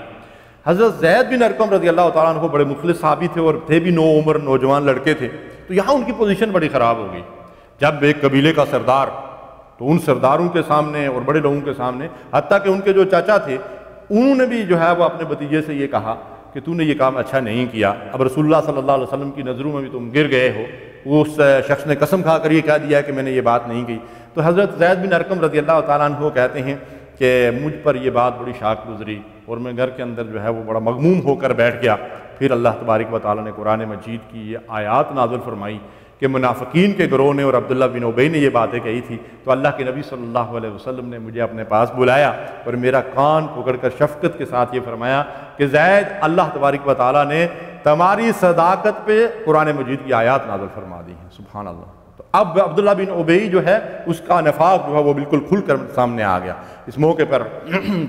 حضرت زید بن ارقم رضی اللہ تعالیٰ عنہ بڑے مخلص صحابی تھے اور تھے بھی نو عمر نوجوان لڑکے تھے، تو یہاں ان کی پوزیشن بڑی خراب ہو گئی۔ جب ایک قبیلے کا سردار، تو ان سرداروں کے سامنے اور بڑے لوگوں کے سامنے، حتیٰ کہ ان کے جو چاچا تھے انہوں نے بھی جو ہے وہ اپنے بھتیجے سے یہ کہا کہ تو نے یہ کام اچھا نہیں کیا، اب رسول اللہ صلی اللہ علیہ وسلم کی نظروں میں بھی تم گر گئے ہو۔ اس شخص نے قسم کھا کر یہ کہہ دیا کہ میں نے یہ بات نہیں کی۔ تو حضرت زید بن ارقم رضی اللہ تعالیٰ عنہ کہتے ہیں کہ مجھ پر یہ بات بڑی شاک گزری اور میں گھر کے اندر جو ہے وہ بڑا مغموم ہو کر بیٹھ گیا۔ پھر اللہ تبارک و تعالیٰ نے قرآن مجید کی یہ آیات نازل فرمائی کہ منافقین کے گروہ نے اور عبداللہ بن ابی نے یہ باتیں کہی تھی، تو اللہ کے نبی صلی اللہ علیہ وسلم نے مجھے اپنے پاس بلایا اور میرا کان پکڑ کر شفقت کے ساتھ یہ فرمایا کہ زید، اللہ تبارک و تعالیٰ نے تمہاری صداقت پہ قرآن مجید کی آیات نازل فرما دی ہیں۔ سبحان اللہ۔ تو اب عبداللہ بن ابی جو ہے اس کا نفاق جو ہے وہ بالکل کھل کر سامنے آ گیا۔ اس موقع پر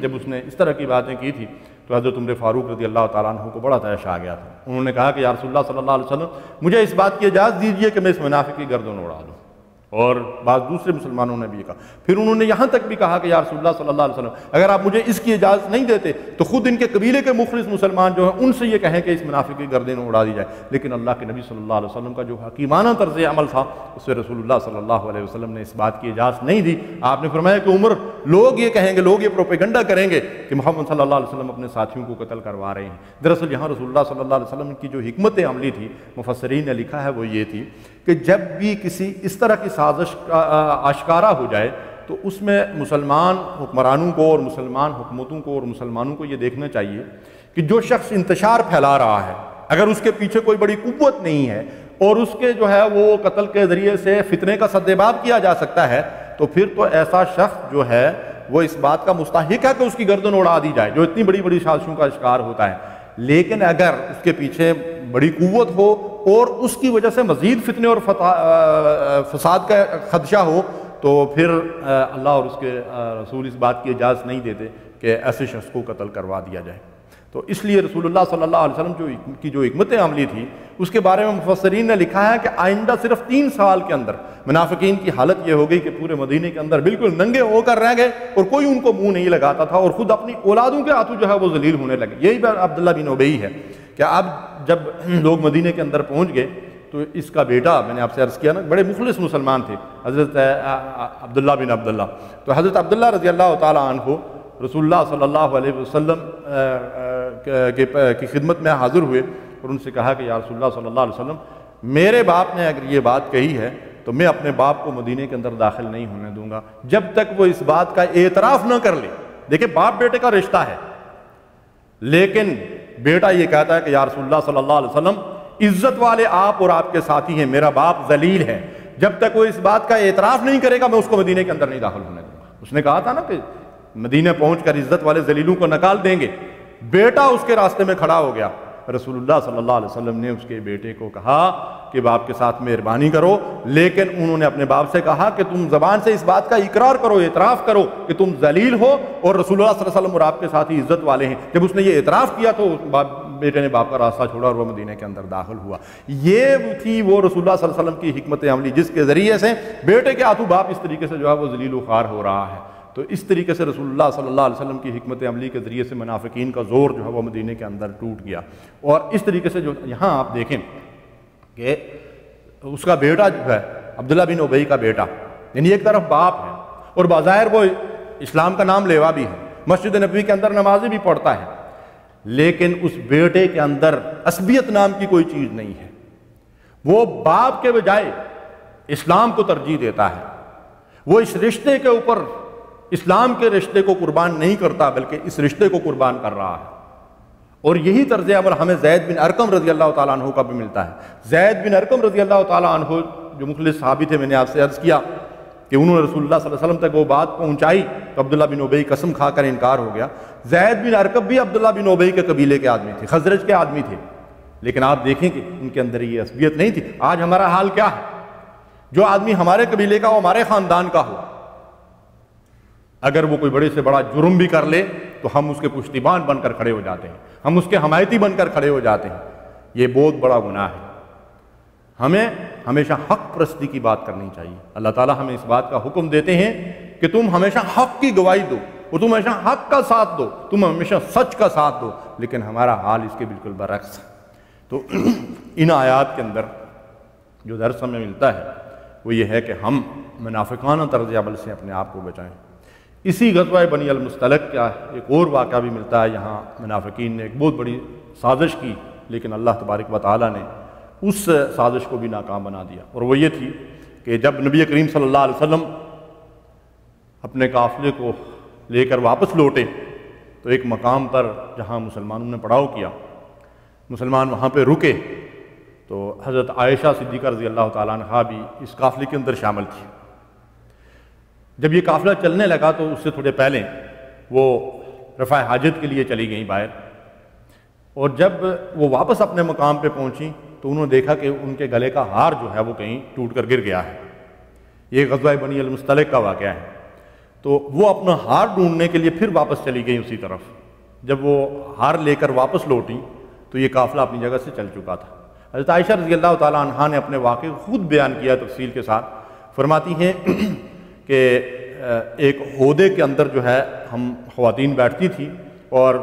جب اس نے اس طرح کی باتیں کی تھی تو حضرت عمر فاروق رضی اللہ تعالیٰ عنہ کو بڑا طیش آ گیا تھا۔ انہوں نے کہا کہ یا رسول اللہ صلی اللہ علیہ وسلم، مجھے اس بات کی اجازت دیجیے کہ میں اس منافق کی گردن اڑا دوں۔ اور بعض دوسرے مسلمانوں نے بھی یہ کہا۔ پھر انہوں نے یہاں تک بھی کہا کہ یا رسول اللہ صلی اللہ علیہ وسلم، اگر آپ مجھے اس کی اجازت نہیں دیتے تو خود ان کے قبیلے کے مخلص مسلمان جو ہیں ان سے یہ کہیں کہ اس منافق کی گردن اڑا دی جائے۔ لیکن اللہ کے نبی صلی اللہ علیہ وسلم کا جو حکیمانہ طرز عمل تھا اس سے رسول اللہ صلی اللہ علیہ وسلم نے اس بات کی اجازت نہیں دی۔ آپ نے فرمایا کہ عمر، لوگ یہ کہیں گے، لوگ یہ پروپیگنڈا کریں گے کہ محمد صلی اللہ علیہ وسلم اپنے ساتھیوں کو قتل کروا رہے ہیں۔ دراصل یہاں رسول اللہ صلی اللہ علیہ وسلم کی جو حکمت عملی تھی، مفسرین نے لکھا ہے وہ یہ تھی کہ جب بھی کسی اس طرح کی سازش آشکارا ہو جائے تو اس میں مسلمان حکمرانوں کو اور مسلمان حکومتوں کو اور مسلمانوں کو یہ دیکھنا چاہیے کہ جو شخص انتشار پھیلا رہا ہے، اگر اس کے پیچھے کوئی بڑی قوت نہیں ہے اور اس کے جو ہے وہ قتل کے ذریعے سے فتنے کا سدباب کیا جا سکتا ہے، تو پھر تو ایسا شخص جو ہے وہ اس بات کا مستحق ہے کہ اس کی گردن اڑا دی جائے جو اتنی بڑی بڑی سازشوں کا شکار ہوتا ہے۔ لیکن اگر اس کے پیچھے بڑی قوت ہو اور اس کی وجہ سے مزید فتنے اور فساد کا خدشہ ہو تو پھر اللہ اور اس کے رسول اس بات کی اجازت نہیں دیتے کہ ایسے شخص کو قتل کروا دیا جائے۔ تو اس لیے رسول اللہ صلی اللہ علیہ وسلم کی جو حکمت عملی تھی اس کے بارے میں مفسرین نے لکھا ہے کہ آئندہ صرف 3 سال کے اندر منافقین کی حالت یہ ہو گئی کہ پورے مدینے کے اندر بالکل ننگے ہو کر رہ گئے اور کوئی ان کو منہ نہیں لگاتا تھا اور خود اپنی اولادوں کے ہاتھوں جو ہے وہ ذلیل ہونے لگے۔ یہی بات عبداللہ بن ابی ہے کہ اب جب لوگ مدینے کے اندر پہنچ گئے تو اس کا بیٹا، میں نے آپ سے عرض کیا نا، بڑے مخلص مسلمان تھے، حضرت عبداللہ بن عبداللہ، تو حضرت عبداللہ رضی اللہ تعالیٰ عنہ رسول اللہ صلی اللہ علیہ وسلم کی خدمت میں حاضر ہوئے اور ان سے کہا کہ یا رسول اللہ صلی اللہ علیہ وسلم، میرے باپ نے اگر یہ بات کہی ہے تو میں اپنے باپ کو مدینے کے اندر داخل نہیں ہونے دوں گا جب تک وہ اس بات کا اعتراف نہ کر لے۔ دیکھیں باپ بیٹے کا رشتہ ہے، لیکن بیٹا یہ کہتا ہے کہ یا رسول اللہ صلی اللہ علیہ وسلم، عزت والے آپ اور آپ کے ساتھی ہیں، میرا باپ ذلیل ہے، جب تک وہ اس بات کا اعتراف نہیں کرے گا میں اس کو مدینے کے اندر نہیں داخل ہونے دوں گا۔ اس نے کہا تھا نا کہ مدینہ پہنچ کر عزت والے ذلیلوں کو نکال دیں گے، بیٹا اس کے راستے میں کھڑا ہو گیا۔ رسول اللہ صلی اللہ علیہ وسلم نے اس کے بیٹے کو کہا کہ باپ کے ساتھ مہربانی کرو، لیکن انہوں نے اپنے باپ سے کہا کہ تم زبان سے اس بات کا اقرار کرو، اعتراف کرو کہ تم ذلیل ہو اور رسول اللہ صلی اللہ علیہ وسلم اور آپ کے ساتھ ہی عزت والے ہیں۔ جب اس نے یہ اعتراف کیا تو بیٹے نے باپ کا راستہ چھوڑا اور وہ مدینہ کے اندر داخل ہوا۔ یہ تھی وہ رسول اللہ صلی اللہ علیہ وسلم کی حکمت عملی جس کے ذریعے سے بیٹے کے ہاتھوں باپ اس طریقے سے جو ہے وہ ذلیل و خوار ہو رہا ہے۔ تو اس طریقے سے رسول اللہ صلی اللہ علیہ وسلم کی حکمت عملی کے ذریعے سے منافقین کا زور جو ہے وہ مدینے کے اندر ٹوٹ گیا۔ اور اس طریقے سے جو یہاں آپ دیکھیں کہ اس کا بیٹا جو ہے عبداللہ بن ابی کا بیٹا، یعنی ایک طرف باپ ہے اور بظاہر وہ اسلام کا نام لیوا بھی ہے، مسجد نبوی کے اندر نمازیں بھی پڑھتا ہے، لیکن اس بیٹے کے اندر عصبیت نام کی کوئی چیز نہیں ہے۔ وہ باپ کے بجائے اسلام کو ترجیح دیتا ہے، وہ اس رشتے کے اوپر اسلام کے رشتے کو قربان نہیں کرتا بلکہ اس رشتے کو قربان کر رہا ہے۔ اور یہی طرز عمل ہمیں زید بن ارقم رضی اللہ تعالیٰ عنہ کا بھی ملتا ہے۔ زید بن ارقم رضی اللہ تعالیٰ عنہ جو مخلص صحابی تھے، میں نے آپ سے عرض کیا کہ انہوں نے رسول اللہ صلی اللہ علیہ وسلم تک وہ بات پہنچائی تو عبداللہ بن ابی قسم کھا کر انکار ہو گیا۔ زید بن ارقم بھی عبداللہ بن ابی کے قبیلے کے آدمی تھے، خزرج کے آدمی تھے، لیکن آپ دیکھیں کہ ان کے اندر یہ عصبیت نہیں تھی۔ آج ہمارا حال کیا ہے؟ جو آدمی ہمارے قبیلے کا ہو، ہمارے خاندان کا ہو، اگر وہ کوئی بڑے سے بڑا جرم بھی کر لے تو ہم اس کے پشتیبان بن کر کھڑے ہو جاتے ہیں، ہم اس کے حمایتی بن کر کھڑے ہو جاتے ہیں۔ یہ بہت بڑا گناہ ہے۔ ہمیں ہمیشہ حق پرستی کی بات کرنی چاہیے۔ اللہ تعالیٰ ہمیں اس بات کا حکم دیتے ہیں کہ تم ہمیشہ حق کی گواہی دو، اور تم ہمیشہ حق کا ساتھ دو، تم ہمیشہ سچ کا ساتھ دو، لیکن ہمارا حال اس کے بالکل برعکس ہے۔ تو ان آیات کے اندر جو درس ہمیں ملتا ہے وہ یہ ہے کہ ہم منافقانہ طرز عمل سے اپنے آپ کو بچائیں۔ اسی غزوہ بنی المصطلق کا ایک اور واقعہ بھی ملتا ہے، یہاں منافقین نے ایک بہت بڑی سازش کی، لیکن اللہ تبارک و تعالیٰ نے اس سازش کو بھی ناکام بنا دیا، اور وہ یہ تھی کہ جب نبی کریم صلی اللہ علیہ وسلم اپنے قافلے کو لے کر واپس لوٹے تو ایک مقام پر جہاں مسلمانوں نے پڑاؤ کیا، مسلمان وہاں پہ رکے، تو حضرت عائشہ صدیقہ رضی اللہ تعالیٰ عنہا بھی اس قافلے کے اندر شامل تھی۔ جب یہ قافلہ چلنے لگا تو اس سے تھوڑے پہلے وہ رفع حاجت کے لیے چلی گئیں باہر، اور جب وہ واپس اپنے مقام پہ پہنچیں تو انہوں نے دیکھا کہ ان کے گلے کا ہار جو ہے وہ کہیں ٹوٹ کر گر گیا ہے۔ یہ غزوہ بنی المصطلق کا واقعہ ہے۔ تو وہ اپنا ہار ڈھونڈنے کے لیے پھر واپس چلی گئیں اسی طرف۔ جب وہ ہار لے کر واپس لوٹیں تو یہ قافلہ اپنی جگہ سے چل چکا تھا۔ حضرت عائشہ رضی اللہ تعالیٰ عنہا نے اپنے واقعے کو خود بیان کیا تفصیل کے ساتھ، فرماتی ہیں کہ ایک عہدے کے اندر جو ہے ہم خواتین بیٹھتی تھیں اور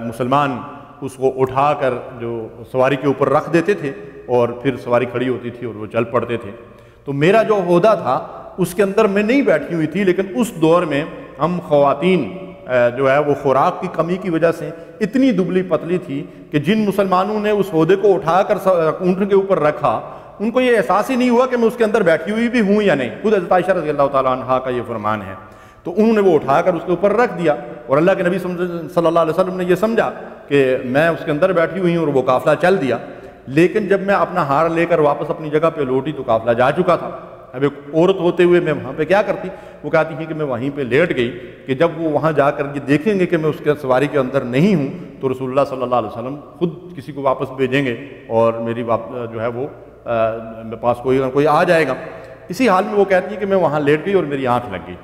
مسلمان اس کو اٹھا کر جو سواری کے اوپر رکھ دیتے تھے اور پھر سواری کھڑی ہوتی تھی اور وہ چل پڑتے تھے۔ تو میرا جو عہدہ تھا اس کے اندر میں نہیں بیٹھی ہوئی تھی، لیکن اس دور میں ہم خواتین جو ہے وہ خوراک کی کمی کی وجہ سے اتنی دبلی پتلی تھی کہ جن مسلمانوں نے اس عہدے کو اٹھا کر اونٹ کے اوپر رکھا ان کو یہ احساس ہی نہیں ہوا کہ میں اس کے اندر بیٹھی ہوئی بھی ہوں یا نہیں۔ خود حضرت عائشہ رضی اللہ تعالیٰ عنہا کا یہ فرمان ہے۔ تو انہوں نے وہ اٹھا کر اس کے اوپر رکھ دیا، اور اللہ کے نبی صلی اللہ علیہ وسلم نے یہ سمجھا کہ میں اس کے اندر بیٹھی ہوئی ہوں، اور وہ قافلہ چل دیا۔ لیکن جب میں اپنا ہار لے کر واپس اپنی جگہ پہ لوٹی تو قافلہ جا چکا تھا۔ اب ایک عورت ہوتے ہوئے میں وہاں پہ کیا کرتی؟ وہ کہتی ہیں کہ میں وہیں پہ لیٹ گئی کہ جب وہ وہاں جا کر یہ دیکھیں گے کہ میں اس کے سواری کے اندر نہیں ہوں تو رسول اللہ صلی اللہ علیہ وسلم خود کسی کو واپس بھیجیں گے اور میری جو ہے وہ میرے پاس کوئی آ جائے گا۔ اسی حال میں وہ کہتی ہیں کہ میں وہاں لیٹ گئی اور میری آنکھ لگ گئی۔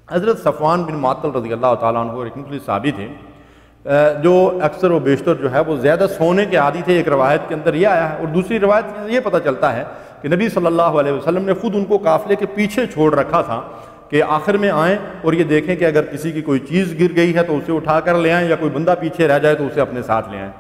حضرت صفوان بن معطل رضی اللہ تعالیٰ عنہ ایک مخلص صحابی تھے جو اکثر و بیشتر جو ہے وہ زیادہ سونے کے عادی تھے۔ ایک روایت کے اندر یہ آیا ہے، اور دوسری روایت سے یہ پتہ چلتا ہے کہ نبی صلی اللہ علیہ وسلم نے خود ان کو قافلے کے پیچھے چھوڑ رکھا تھا کہ آخر میں آئیں اور یہ دیکھیں کہ اگر کسی کی کوئی چیز گر گئی ہے تو اسے اٹھا کر لے آئیں، یا کوئی بندہ پیچھے رہ جائے تو اسے اپنے ساتھ لے آئیں۔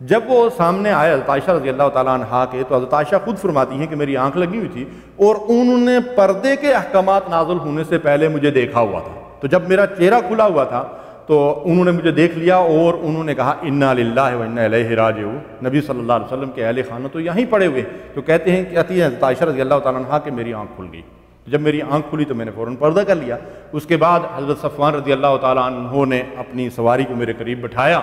جب وہ سامنے آئے حضرت عائشہ رضی اللہ تعالیٰ عنہا کے، تو حضرت عائشہ خود فرماتی ہیں کہ میری آنکھ لگی ہوئی تھی اور انہوں نے پردے کے احکامات نازل ہونے سے پہلے مجھے دیکھا ہوا تھا۔ تو جب میرا چہرہ کھلا ہوا تھا تو انہوں نے مجھے دیکھ لیا اور انہوں نے کہا انا للہ و انا الیہ راجعون۔ نبی صلی اللہ علیہ وسلم کے اہل خانہ تو یہیں پڑے ہوئے، تو کہتی ہیں حضرت عائشہ رضی اللہ تعالیٰ عنہا کہ میری آنکھ کھل گئی۔ جب میری آنکھ کھلی تو میں نے فوراً پردہ کر لیا۔ اس کے بعد حضرت صفوان رضی اللہ تعالیٰ عنہ نے اپنی سواری کو میرے قریب بٹھایا،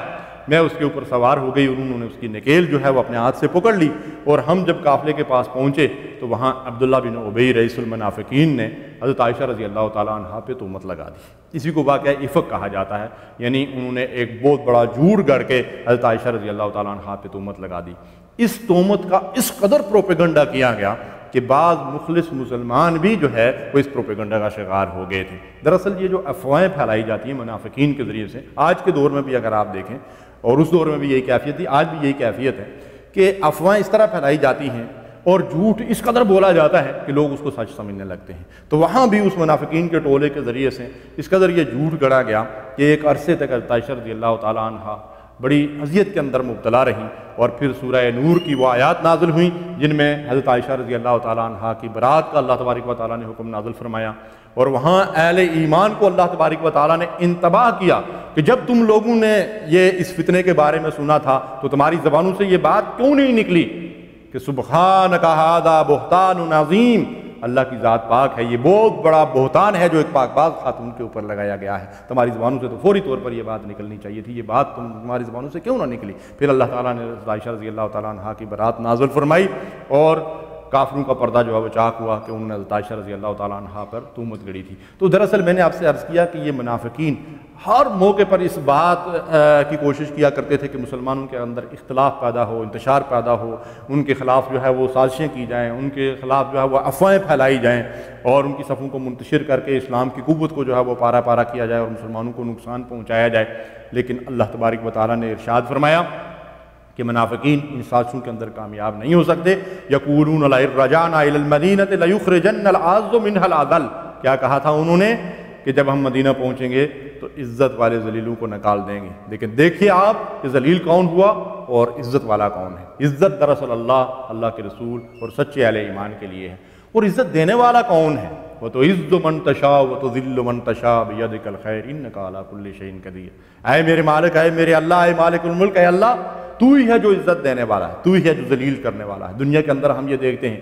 میں اس کے اوپر سوار ہو گئی اور انہوں نے اس کی نکیل جو ہے وہ اپنے ہاتھ سے پکڑ لی، اور ہم جب قافلے کے پاس پہنچے تو وہاں عبداللہ بن ابی رئیس المنافقین نے حضرت عائشہ رضی اللہ تعالیٰ عنہ پہ تہمت لگا دی۔ اسی کو واقعہ افک کہا جاتا ہے، یعنی انہوں نے ایک بہت بڑا جھوٹ گڑھ کے حضرت عائشہ رضی اللہ تعالیٰ عنہ پہ تہمت لگا دی۔ اس تہمت کا اس قدر پروپیگنڈا کیا گیا کہ بعض مخلص مسلمان بھی جو ہے وہ اس پروپیگنڈا کا شکار ہو گئے تھے۔ دراصل یہ جو افواہیں پھیلائی جاتی ہیں منافقین کے ذریعے سے، آج کے دور میں بھی اگر آپ دیکھیں، اور اس دور میں بھی یہی کیفیت تھی، آج بھی یہی کیفیت ہے کہ افواہیں اس طرح پھیلائی جاتی ہیں اور جھوٹ اس قدر بولا جاتا ہے کہ لوگ اس کو سچ سمجھنے لگتے ہیں۔ تو وہاں بھی اس منافقین کے ٹولے کے ذریعے سے اس قدر یہ جھوٹ گڑا گیا کہ ایک عرصے تک حضرت عائشہ رضی اللہ تعالیٰ عنہ بڑی اذیت کے اندر مبتلا رہیں، اور پھر سورہ نور کی وہ آیات نازل ہوئیں جن میں حضرت عائشہ رضی اللہ تعالیٰ عنہ کی برات کا اللہ تبارک و تعالیٰ نے حکم نازل فرمایا، اور وہاں اہل ایمان کو اللہ تبارک و تعالیٰ نے انتباہ کیا کہ جب تم لوگوں نے یہ اس فتنے کے بارے میں سنا تھا تو تمہاری زبانوں سے یہ بات کیوں نہیں نکلی کہ سبحانک ھذا بہتان عظیم، اللہ کی ذات پاک ہے، یہ بہت بڑا بہتان ہے جو ایک پاک باز خاتون کے اوپر لگایا گیا ہے۔ تمہاری زبانوں سے تو فوری طور پر یہ بات نکلنی چاہیے تھی، یہ بات تمہاری زبانوں سے کیوں نہ نکلی؟ پھر اللہ تعالیٰ نے عائشہ رضی اللہ تعالیٰ عنہ کی برات نازل فرمائی، اور کافروں کا پردہ جو ہے وہ چاک ہوا کہ انہوں نے حضرت عائشہ رضی اللہ تعالیٰ عنہ پر تہمت گڑی تھی۔ تو دراصل میں نے آپ سے عرض کیا کہ یہ منافقین ہر موقع پر اس بات کی کوشش کیا کرتے تھے کہ مسلمانوں کے اندر اختلاف پیدا ہو، انتشار پیدا ہو، ان کے خلاف جو ہے وہ سازشیں کی جائیں، ان کے خلاف جو ہے وہ افواہیں پھیلائی جائیں، اور ان کی صفوں کو منتشر کر کے اسلام کی قوت کو جو ہے وہ پارا پارا کیا جائے اور مسلمانوں کو نقصان پہنچایا جائے۔ لیکن اللہ تبارک و تعالیٰ نے ارشاد فرمایا کہ منافقین ان سازشوں کے اندر کامیاب نہیں ہو سکتے۔ یقولون لئن رجعنا الی المدینۃ لیخرجن الاعز منها الاذل، کیا کہا تھا انہوں نے کہ جب ہم مدینہ پہنچیں گے تو عزت والے ذلیلوں کو نکال دیں گے۔ لیکن دیکھیے آپ کہ ذلیل کون ہوا اور عزت والا کون ہے۔ عزت دراصل اللہ کے رسول اور سچے اہل ایمان کے لیے ہے، اور عزت دینے والا کون ہے؟ وَتُعِزُّ مَن تَشَاءُ وَتُذِلُّ مَن تَشَاءُ بِيَدِكَ الْخَيْرُ إِنَّكَ عَلَىٰ كُلِّ شَيْءٍ قَدِيرٌ۔ اے میرے مالک، اے میرے اللہ، اے مالک الملک، اے اللہ، تو ہی ہے جو عزت دینے والا ہے، تو ہی ہے جو ذلیل کرنے والا ہے۔ دنیا کے اندر ہم یہ دیکھتے ہیں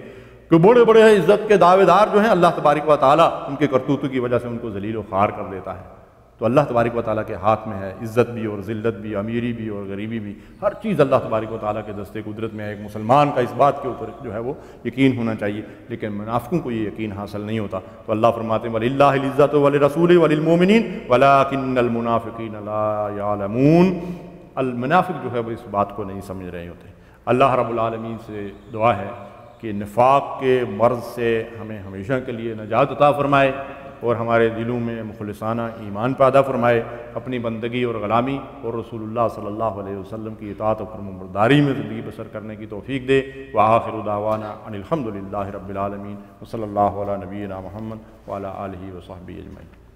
کہ بڑے بڑے عزت کے دعوے دار جو ہیں، اللہ تبارک و تعالیٰ ان کے کرتوتوں کی وجہ سے ان کو ذلیل و خوار کر دیتا ہے۔ تو اللہ تبارک و تعالیٰ کے ہاتھ میں ہے عزت بھی اور ذلت بھی، امیری بھی اور غریبی بھی، ہر چیز اللہ تبارک و تعالیٰ کے دستے قدرت میں ہے۔ ایک مسلمان کا اس بات کے اوپر جو ہے وہ یقین ہونا چاہیے، لیکن منافقوں کو یہ یقین حاصل نہیں ہوتا۔ تو اللہ فرماتے ہیں وَلِلَّهِ الْعِزَّةُ وَلِرَسُولِهِ وَلِلْمُؤْمِنِينَ وَلَٰكِنَّ الْمُنَافِقِينَ لَا يَعْلَمُونَ۔ المنافق جو ہے وہ اس بات کو نہیں سمجھ رہے ہوتے۔ اللہ رب العالمین سے دعا ہے کہ نفاق کے مرض سے ہمیں ہمیشہ کے لیے نجات عطا فرمائے، اور ہمارے دلوں میں مخلصانہ ایمان پیدا فرمائے، اپنی بندگی اور غلامی اور رسول اللہ صلی اللہ علیہ وسلم کی اطاعت و فرمانبرداری میں زندگی بسر کرنے کی توفیق دے۔ وآخر دعوانا ان الحمد للہ رب العالمین، وصلی اللہ علی نبینا محمد وعلی آلہ وصحبہ اجمعین۔